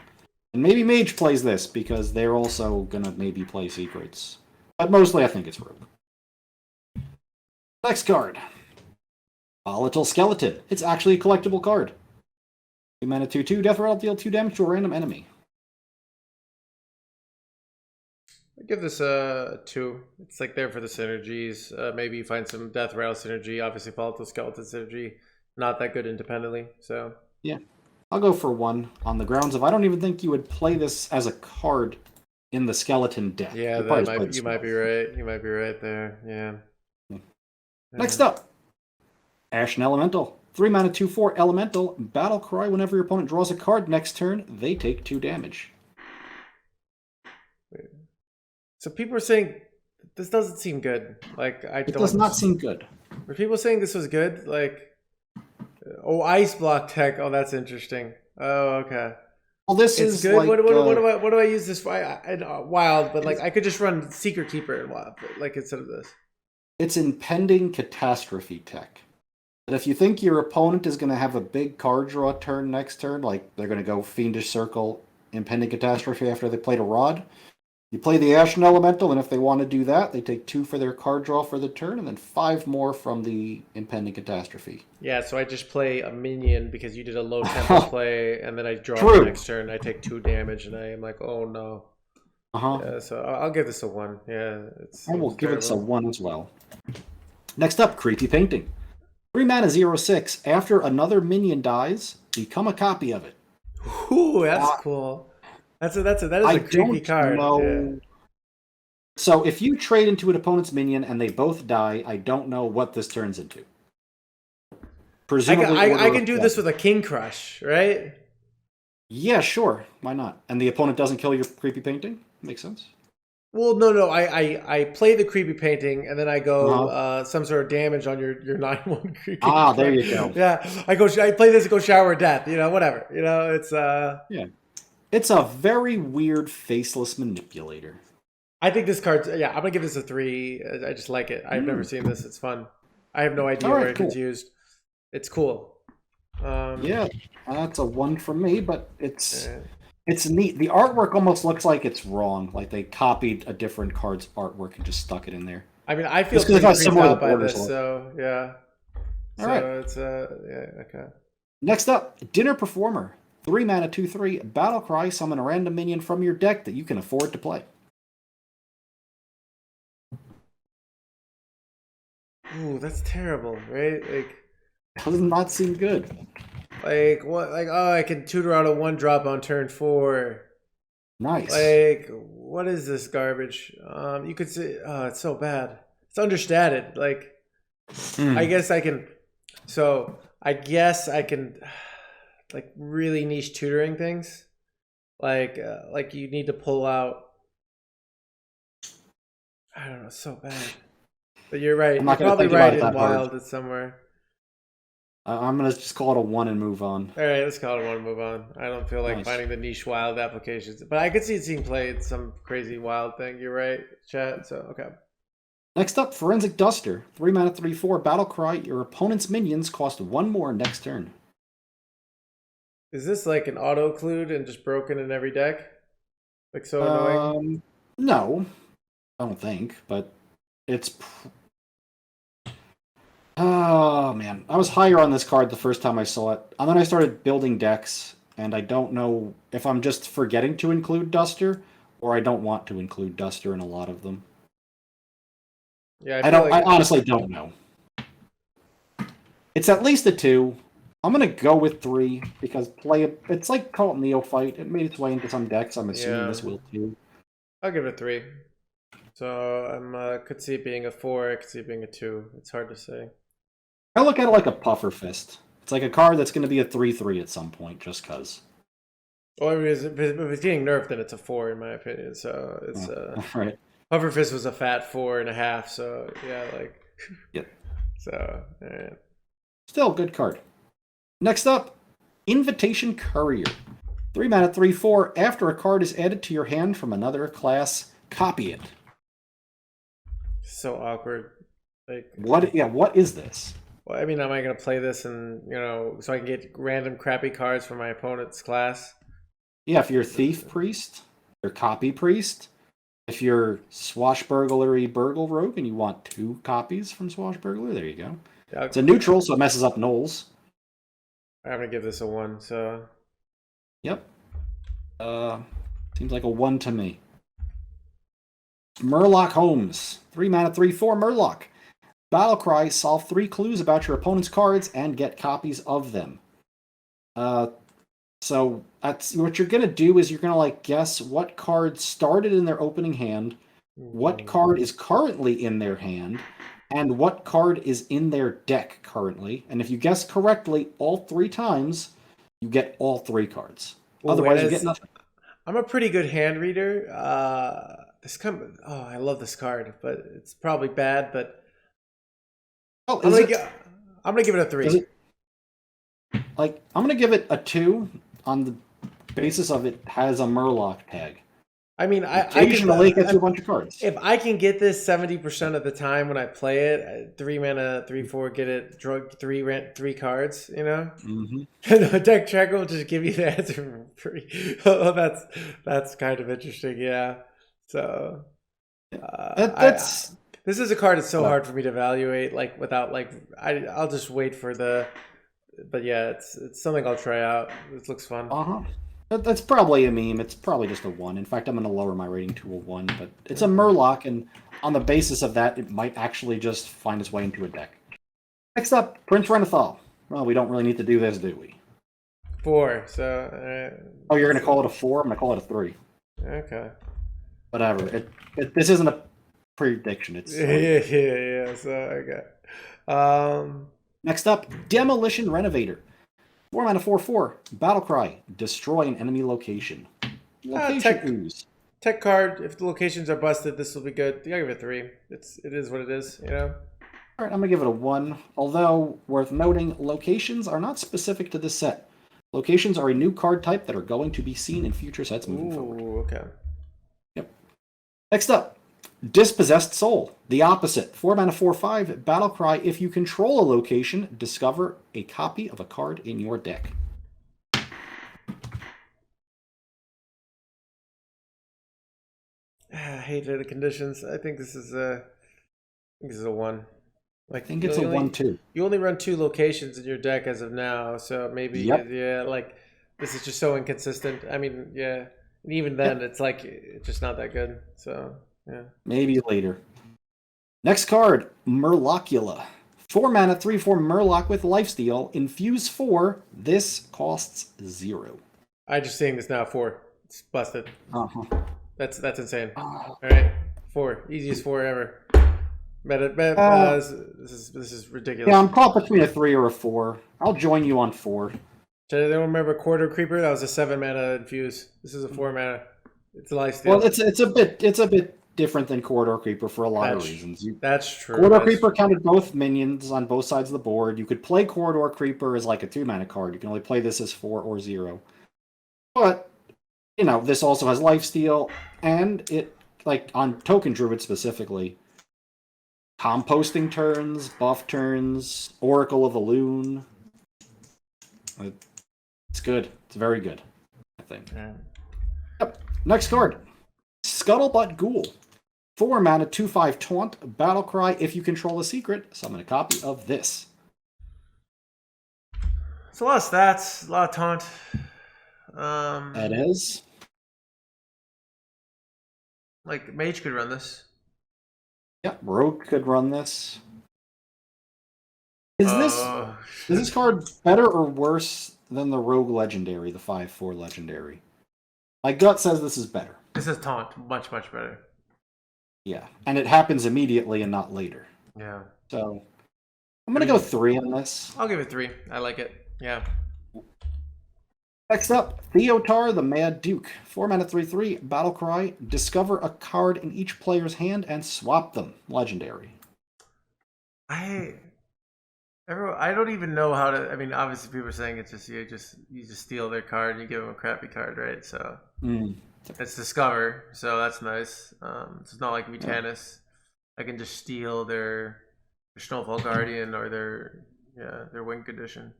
And maybe Mage plays this because they're also going to maybe play secrets. But mostly I think it's Rogue. Next card. Volatile Skeleton. It's actually a collectible card. 2 mana 2/2. Death Rattle, deal 2 damage to a random enemy. I give this a 2. It's like there for the synergies. Maybe you find some Death Rattle synergy. Obviously, Volatile Skeleton synergy. Not that good independently. So yeah, I'll go for 1 on the grounds of I don't even think you would play this as a card in the skeleton deck. Yeah, you might be right. You might be right there. Yeah. Next up, Ashen Elemental. 3 mana 2/4 Elemental. Battle Cry. Whenever your opponent draws a card next turn, they take 2 damage. So people are saying this doesn't seem good. Like it does not seem good. Were people saying this was good? Like, oh, Ice Block Tech. Oh, that's interesting. Oh, okay. Well, this it's is good. like, what do I use this for? Wild, but like I could just run Secret Keeper in Wild, like instead of this. It's Impending Catastrophe Tech. But if you think your opponent is going to have a big card draw turn next turn, like they're going to go Fiendish Circle, Impending Catastrophe after they played a Rod, you play the Ashen Elemental, and if they want to do that, they take 2 for their card draw for the turn, and then 5 more from the Impending Catastrophe. Yeah, so I just play a minion because you did a low tempo play, and then I draw the next turn. I take 2 damage, and I am like, oh no. Yeah, so I'll give this a 1. Yeah, I will give it a 1 as well. Next up, Creepy Painting. 3 mana 0/6. After another minion dies, become a copy of it. Ooh, that's cool. That is a creepy card. Yeah. So if you trade into an opponent's minion and they both die, I don't know what this turns into. Presumably, I can do this with a King Crush, right? Yeah, sure. Why not? And the opponent doesn't kill your Creepy Painting? Makes sense. Well, no. I play the Creepy Painting, and then I go some sort of damage on your 9/1 Creepy. There you go. Yeah, I play this and go Shower of Death. Whatever. It's yeah. It's a very weird faceless manipulator. I think this card's I'm gonna give this a 3. I just like it. I've never seen this. It's fun. I have no idea where it gets used. It's cool. Yeah, that's a 1 from me, but it's neat. The artwork almost looks like it's wrong. Like they copied a different card's artwork and just stuck it in there. I mean, I feel pretty creeped out by this, so yeah. All right. It's okay. Next up, Dinner Performer. 3 mana 2/3. Battle Cry. Summon a random minion from your deck that you can afford to play. Ooh, that's terrible, right? Like, does not seem good. Like what? Like, oh, I can tutor out a 1-drop on turn 4. Nice. Like, what is this garbage? You could say, oh, it's so bad. It's understated. Like, I guess I can. So I guess I can. Like really niche tutoring things, like you need to pull out. I don't know, it's so bad. But you're right. You're probably right in Wild. It's somewhere. I'm gonna just call it a 1 and move on. All right, let's call it a 1 and move on. I don't feel like finding the niche Wild applications, but I could see it being played some crazy Wild thing. You're right, chat. So okay. Next up, Forensic Duster. 3 mana 3/4. Battle Cry. Your opponent's minions cost 1 more next turn. Is this like an auto-occlude and just broken in every deck? Like so annoying? No, I don't think, but it's. Oh man, I was higher on this card the first time I saw it, and then I started building decks, and I don't know if I'm just forgetting to include Duster, or I don't want to include Duster in a lot of them. Yeah, I I feel don't. like I honestly don't know. It's at least a 2. I'm gonna go with 3 because it's like Cult Neophyte. It made its way into some decks. I'm assuming yeah, this will too. I'll give it a 3. So I'm could see it being a 4. I could see it being a 2. It's hard to say. I look at it like a Puffer Fist. It's like a card that's going to be a 3/3 at some point, just cause. Well, if it's getting nerfed, then it's a 4 in my opinion. So it's Right. Pufferfist was a fat 4.5. So yeah, like Yep. so. Yeah. Still a good card. Next up, Invitation Courier. 3 mana, 3/4. After a card is added to your hand from another class, copy it. So awkward. Like What? Yeah. What is this? well, I mean, am I gonna play this and so I can get random crappy cards from my opponent's class? Yeah. If you're Thief Priest, you're Copy Priest. If you're Swashbucklery Burgle Rogue and you want 2 copies from Swashbuckler, there you go. Yeah, It's a neutral, so it messes up Knolls. I'm gonna give this a 1. So Yep. Seems like a 1 to me. Murloc Holmes. 3 mana, 3/4 Murloc. Battlecry, solve 3 clues about your opponent's cards and get copies of them. So that's what you're gonna do is you're gonna guess what card started in their opening hand, what card is currently in their hand, and what card is in their deck currently. And if you guess correctly all 3 times, you get all 3 cards. Otherwise, you get nothing. I'm a pretty good hand reader. I love this card, but it's probably bad. But Oh, I'm gonna give it a 3. I'm gonna give it a 2 on the basis of it has a Murloc tag. I mean, Occasionally, it gets you a bunch of cards. If I can get this 70% of the time when I play it, 3 mana, 3/4, get it, drug 3 cards, Mm-hmm. A deck checker will just give you the answer for free. Oh, that's kind of interesting, yeah. So this is a card that's so hard for me to evaluate, without I'll just wait for but yeah, it's something I'll try out. This looks fun. That's probably a meme. It's probably just a 1. In fact, I'm going to lower my rating to a 1, but it's a Murloc, and on the basis of that, it might actually just find its way into a deck. Next up, Prince Renathal. Well, we don't really need to do this, do we? 4, so... Oh, you're going to call it a 4? I'm going to call it a 3. Okay. Whatever. This isn't a prediction. It's Yeah. So, okay. Next up, Demolition Renovator. 4 mana, 4/4. Battlecry. Destroy an enemy location. Location ooze. Tech card. If the locations are busted, this will be good. I give it a 3. It is what it is. All right, I'm gonna give it a 1. Although worth noting, locations are not specific to this set. Locations are a new card type that are going to be seen in future sets moving forward. Okay. Yep. Next up, Dispossessed Soul. The opposite. 4 mana, 4/5. Battlecry. If you control a location, discover a copy of a card in your deck. I hate the conditions. I think this is a 1. I think it's a 1 too. You only run 2 locations in your deck as of now, so maybe this is just so inconsistent. I mean, yeah, and even then, it's just not that good. So yeah, maybe later. Next card, Murlocula. 4 mana, 3/4 Murloc with lifesteal. Infuse 4. This costs 0. I just seeing this now. 4. It's busted. That's insane. Uh, All right, 4. Easiest 4 ever. This is ridiculous. Yeah, I'm caught between a 3 or a 4. I'll join you on 4. Did anyone remember Quarter Creeper? That was a 7 mana infuse. This is a 4 mana. It's a lifesteal. Well, it's a bit different than Corridor Creeper for a lot of reasons. That's true. Corridor Creeper counted both minions on both sides of the board. You could play Corridor Creeper as like a 2 mana card. You can only play this as 4 or 0. But this also has lifesteal, and it on Token Druid specifically. Composting turns, buff turns, Oracle of the Loon. It's It's good. It's very good, I think. Yeah. Yep. Next card. Scuttlebutt Ghoul. 4 mana, 2/5 taunt, battle cry. If you control a secret, summon a copy of this. It's a lot of stats, a lot of taunt. It is. Like Mage could run this. Yeah, Rogue could run this. Is this card better or worse than the Rogue Legendary, the 5/4 Legendary? My gut says this is better. This is taunt, much better. Yeah, and it happens immediately and not later. Yeah. So I'm gonna go 3 on this. I'll give it 3. I like it. Yeah. Next up, Theotar the Mad Duke. 4 mana, 3/3, battle cry. Discover a card in each player's hand and swap them. Legendary. I don't even know how to. I mean, obviously, people are saying it's just you just steal their card and you give them a crappy card, right? So it's Discover, so that's nice. It's not like Mutanis. I can just steal their Snowfall Guardian or their Wing Condition.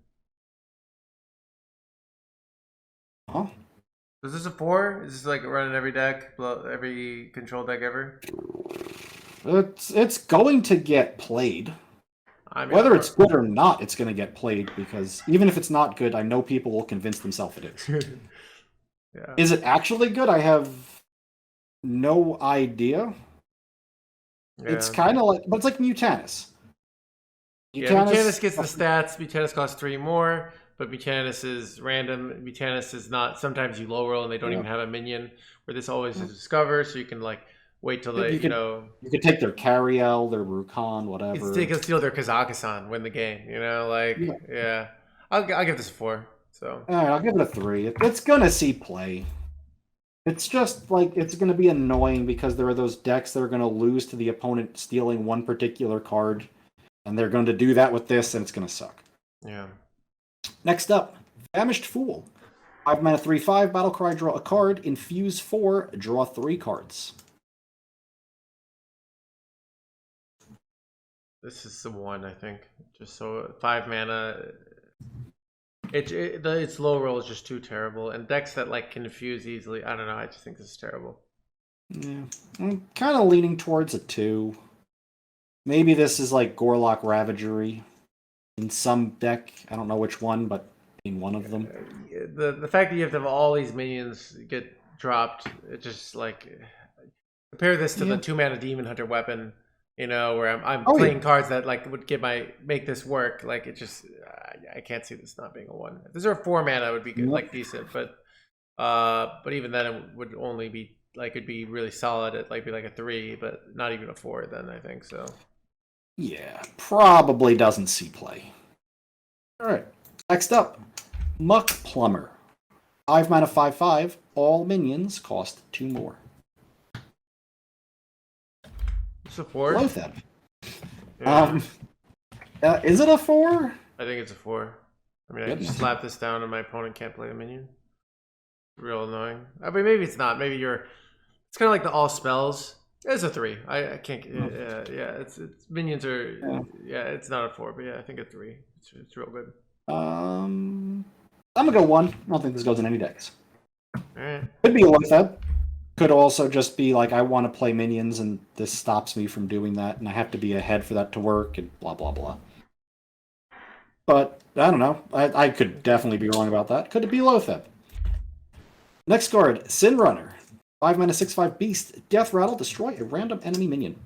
Huh? Is this a 4? Is this like running every deck, every control deck ever? It's going to get played. I mean, whether it's good or not, it's going to get played, because even if it's not good, I know people will convince themselves it is. Yeah. Is it actually good? I have no idea. Yeah. It's kind of like, but it's like Mutanis. Mutanis gets the stats. Mutanis costs 3 more, but Mutanis is random. Mutanis is not. Sometimes you low roll and they don't even have a minion. Where this always is Discover, so you can like wait till they, you could take their Cariel, their Rukon, whatever. You can steal their Kazakhstan, win the game. I'll give this a 4. So all right, I'll give it a 3. It's gonna see play. It's just like it's gonna be annoying because there are those decks that are gonna lose to the opponent stealing one particular card, and they're going to do that with this, and it's gonna suck. Yeah. Next up, Famished Fool. 5 mana, 3/5, battle cry, draw a card. Infuse 4, draw 3 cards. This is the one, I think. Just so 5 mana. Its low roll is just too terrible, and decks that like confuse easily. I don't know. I just think this is terrible. Yeah, I'm kind of leaning towards a 2. Maybe this is like Gorlock Ravagery in some deck. I don't know which one, but in one of them. The fact that you have to have all these minions get dropped, it just like compare this to the 2 mana Demon Hunter weapon. Where I'm playing cards that like would make this work. Like it just, I can't see this not being a 1. If this were a 4 mana, it would be good, like decent. But even then, it would only be like it'd be really solid. It'd like be like a 3, but not even a 4. Then I think so. Yeah, probably doesn't see play. All right, next up, Muck Plumber. 5 mana, 5/5. All minions cost 2 more. It's a 4. Lotheb. Yeah. Is it a 4? I think it's a 4. I mean, I just slap this down and my opponent can't play a minion. Real annoying. I mean, maybe it's not. Maybe it's kind of like the all spells. It's a 3. I can't. It's minions are. Yeah. It's not a 4, but I think a 3. It's real good. I'm gonna go 1. I don't think this goes in any decks. All right. Could be a Lotheb. Could also just be like, I want to play minions and this stops me from doing that, and I have to be ahead for that to work, and blah, blah, blah. But, I don't know. I could definitely be wrong about that. Could it be Lotheb? Next card, Sin Runner. 5 mana, 6/5 Beast. Death Rattle, destroy a random enemy minion.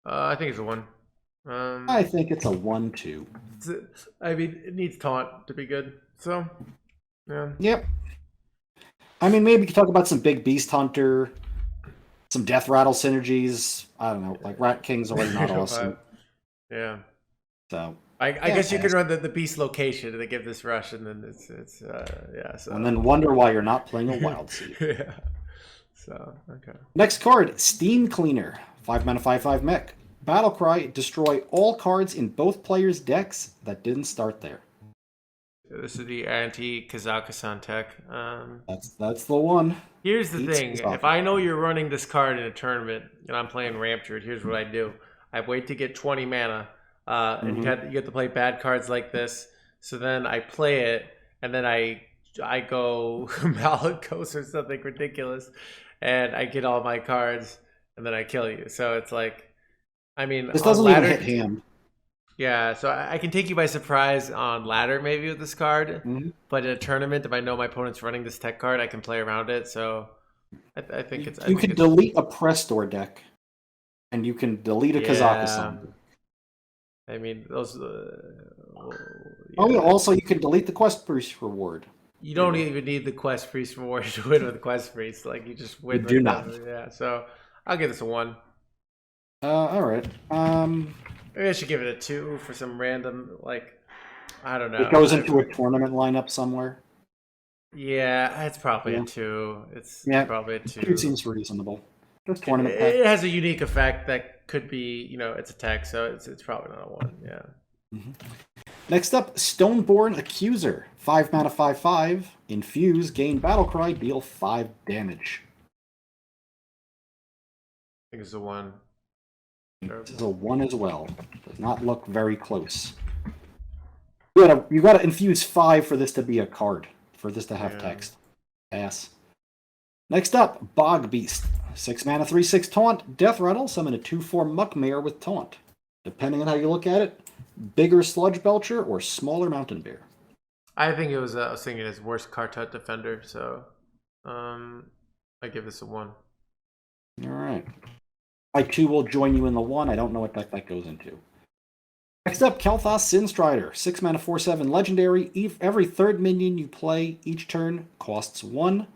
I think it's a 1. I think it's a 1/2. I mean, it needs taunt to be good, so... Yeah. Yep. I mean, maybe you could talk about some big Beast Hunter, some Death Rattle synergies. I don't know, like Rat King's already not awesome. Yeah. So I guess you could run the Beast location to give this rush, and then it's So. And then wonder why you're not playing a Wild Seed. Yeah. So okay. Next card, Steam Cleaner. 5 mana, 5/5 mech. Battle cry: destroy all cards in both players' decks that didn't start there. This is the anti-Kazakhstan tech. That's the one. Here's the thing. If I know you're running this card in a tournament and I'm playing Ramp Druid, here's what I do. I wait to get 20 mana. And you get to play bad cards like this. So then I play it, and then I go Malicos or something ridiculous, and I get all my cards, and then I kill you. So it's like, I mean, This on doesn't even ladder, hit hand. yeah. So I can take you by surprise on ladder maybe with this card, Mm-hmm. but in a tournament, if I know my opponent's running this tech card, I can play around it. So I think it's. I You think can it's, delete a press store deck, and you can delete a yeah. Kazakhstan. I mean, those. Oh, yeah. Yeah. Also, you can delete the Quest Priest reward. You don't even need the Quest Priest reward to win with the Quest Priest. Like, you just win You with do them. not. Yeah, so I'll give this a 1. All right. Maybe I should give it a 2 for some random, like, I don't know. It goes into a tournament lineup somewhere. Yeah, it's probably Yeah. a 2. It's Yeah, probably a 2. 2 seems reasonable. Just tournament pack. It has a unique effect that could be, it's a tech, so it's probably not a 1. Yeah. Mm-hmm. Next up, Stoneborn Accuser. 5 mana, 5/5. Infuse, gain Battlecry, deal 5 damage. I think it's a 1. This is a 1 as well. Does not look very close. You gotta infuse 5 for this to be a card. For this to have text. Pass. Next up, Bog Beast. 6 mana, 3/6 taunt. Death Rattle, summon a 2/4 Muckmare with taunt. Depending on how you look at it, bigger Sludge Belcher or smaller Mountain Bear. I think it was, I was thinking his worst Kartut defender, so I give this a 1. Alright. I too will join you in the 1. I don't know what deck that goes into. Next up, Kel'Thas Sinstrider. 6 mana, 4/7 legendary. Every third minion you play each turn costs 1.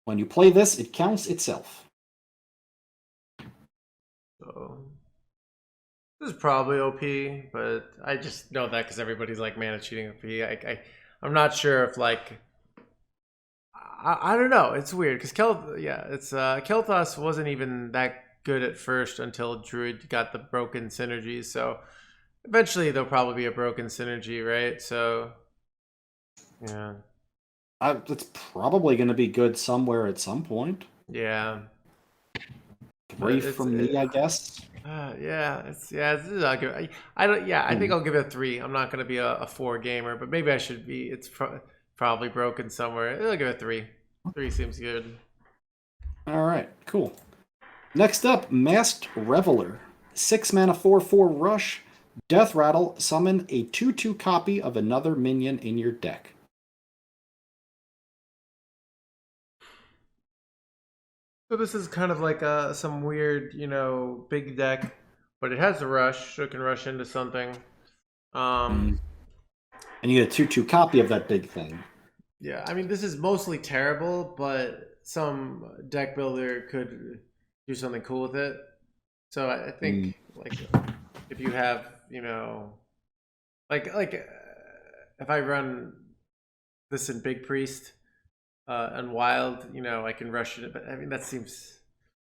When you play this, it counts itself. So this is probably OP, but I just know that because everybody's like mana cheating OP. I'm not sure if like I don't know. It's weird because Kel'Thas wasn't even that good at first until Druid got the broken synergies. So eventually there'll probably be a broken synergy, right? So yeah, It's probably going to be good somewhere at some point. yeah. 3 from me, I guess. I'll give it, I think I'll give it a 3. I'm not going to be a 4 gamer, but maybe I should be. It's probably broken somewhere. I'll give it a 3. 3 seems good. All right, cool. Next up, Masked Reveler. 6 mana, 4/4 rush. Death Rattle, summon a 2/2 copy of another minion in your deck. So this is kind of like some weird, big deck, but it has a rush, so it can rush into something. And you get a 2/2 copy of that big thing. Yeah, I mean, this is mostly terrible, but some deck builder could do something cool with it. So I think, like, if you have, if I run this in Big Priest and Wild, I can rush it. But I mean, that seems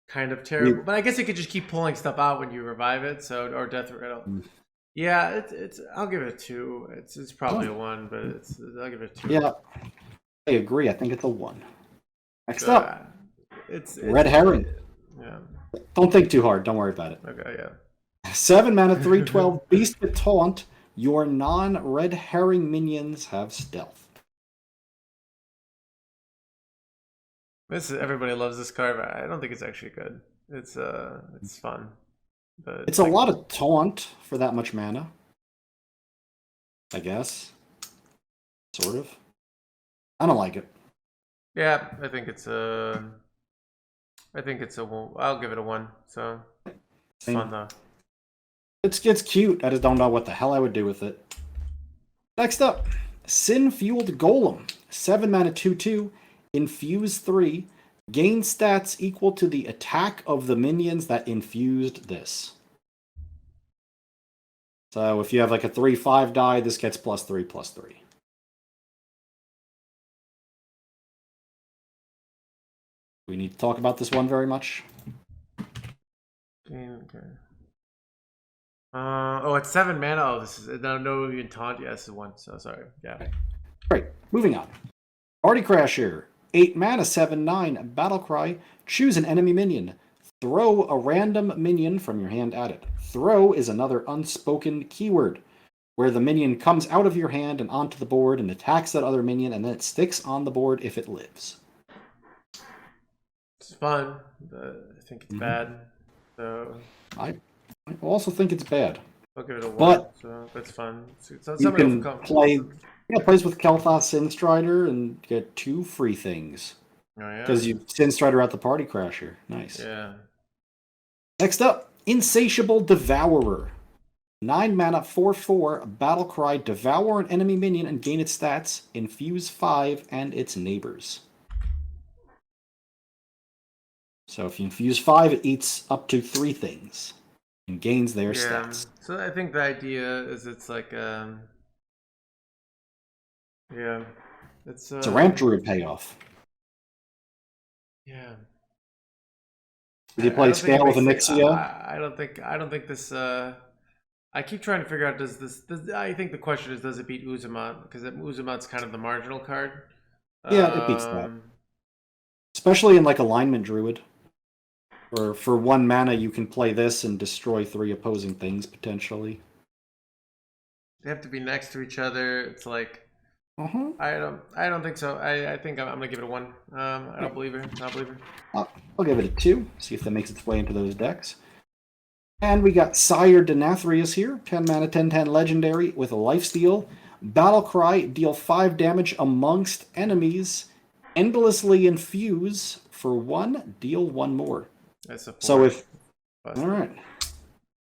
kind of terrible. But I guess you could just keep pulling stuff out when you revive it. So, or Death Rattle. Yeah, it's. I'll give it a 2. It's probably a 1, but I'll give it a 2. Yeah, I agree. I think it's a 1. Next up, it's Red Herring. Yeah. Don't think too hard. Don't worry about it. Okay. Yeah. 7 mana, 3/12 Beast with Taunt. Your non-Red Herring minions have stealth. Everybody loves this card, but I don't think it's actually good. It's fun. But It's a lot of taunt for that much mana. I guess. Sort of. I don't like it. Yeah, I think it's a. I'll give it a 1. So it's fun though. It's cute. I just don't know what the hell I would do with it. Next up, Sin Fueled Golem. 7 mana, 2/2. Infuse 3. Gain stats equal to the attack of the minions that infused this. So if you have like a 3/5 die, this gets +3/+3. We need to talk about this one very much. Okay. It's 7 mana. Oh, this is no even taunt. Yeah, this is 1. So sorry. Yeah. Okay. Great. Moving on. Party Crasher. 8 mana, 7/9 Battlecry. Choose an enemy minion. Throw a random minion from your hand at it. Throw is another unspoken keyword, where the minion comes out of your hand and onto the board and attacks that other minion, and then it sticks on the board if it lives. It's fun, but I think it's bad. So I also think it's bad. I'll give it a 1. But so that's fun. So you can play. Yeah, plays with Kel'Thas Sinstrider and get 2 free things. Oh yeah. Because you Sinstrider out the Party Crasher. Nice. Yeah. Next up, Insatiable Devourer. 9 mana, 4/4, Battlecry, devour an enemy minion and gain its stats, infuse 5 and its neighbors. So if you infuse 5, it eats up to 3 things and gains their stats. So I think the idea is it's like it's a Ramp Druid payoff. Yeah. Did you play Scale with Onyxia? I don't think this I keep trying to figure out does I think the question is, does it beat Uzumot? Because Uzumot's kind of the marginal card. Yeah, it beats that. Especially in like Alignment Druid. Or for 1 mana you can play this and destroy 3 opposing things potentially. They have to be next to each other. It's like I don't think so. I think I'm gonna give it a 1. I don't believe her. I'll give it a 2. See if that makes its way into those decks. And we got Sire Denathrius here. 10 mana, 10/10 legendary with a lifesteal. Battlecry, deal 5 damage amongst enemies. Endlessly infuse for 1, deal 1 more. That's a 4. So if alright.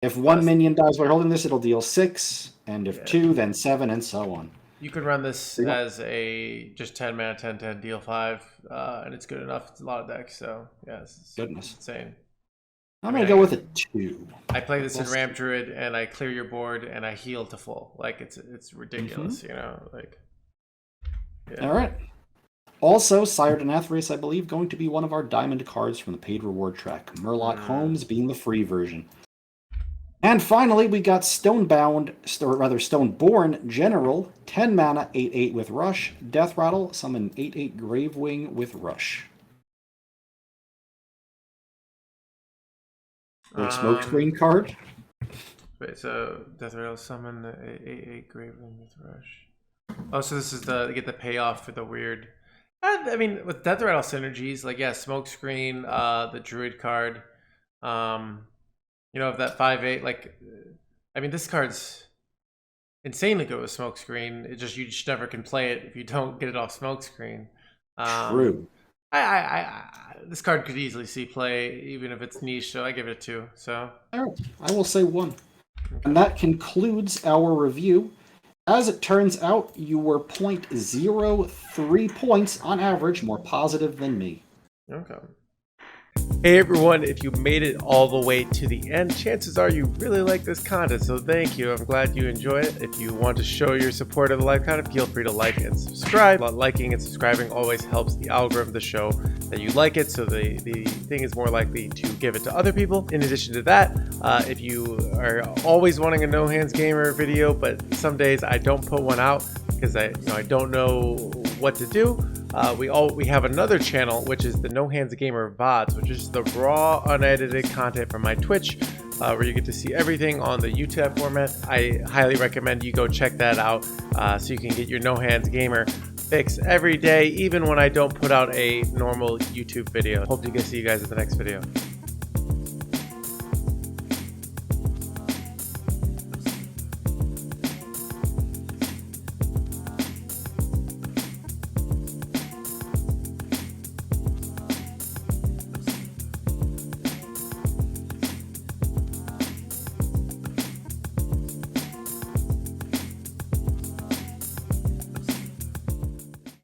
If 1 minion dies while holding this, it'll deal 6, and if 2, then 7, and so on. You could run this as a just 10 mana, 10/10, deal 5, and it's good enough. It's a lot of decks, so yeah, it's insane. I'm gonna go with a 2. I play this in Ramp Druid, and I clear your board, and I heal to full. Like it's ridiculous, you know. Like, yeah. All right. Also, Sire Denathrius, I believe, going to be one of our diamond cards from the paid reward track. Murloc Holmes being the free version. And finally, we got Stoneborn General, 10 mana, 8/8 with Rush, Death Rattle, summon 8/8 Gravewing with Rush. Or Smokescreen card. Wait, so Death Rattle, summon 8/8 Gravewing with Rush. Oh, so this is the get the payoff for the weird. I mean, with Death Rattle synergies, like Smokescreen, the Druid card, you know, of that 5/8, like, I mean, this card's insanely good with Smokescreen. It just, you just never can play it if you don't get it off Smokescreen. True. This card could easily see play, even if it's niche, so I give it a 2. So I will say 1. Okay. And that concludes our review. As it turns out, you were 0.03 points on average more positive than me. Okay. Hey everyone, if you made it all the way to the end, chances are you really like this content, so thank you. I'm glad you enjoy it. If you want to show your support of the live content, feel free to like and subscribe. Liking and subscribing always helps the algorithm of the show that you like it, so the thing is more likely to give it to other people. In addition to that, if you are always wanting a Nohandsgamer video, but some days I don't put one out because I don't know what to do, we have another channel, which is the Nohandsgamer VODs, which is the raw, unedited content from my Twitch, where you get to see everything on the YouTube format. I highly recommend you go check that out, so you can get your Nohandsgamer fix every day, even when I don't put out a normal YouTube video. Hope to see you guys in the next video.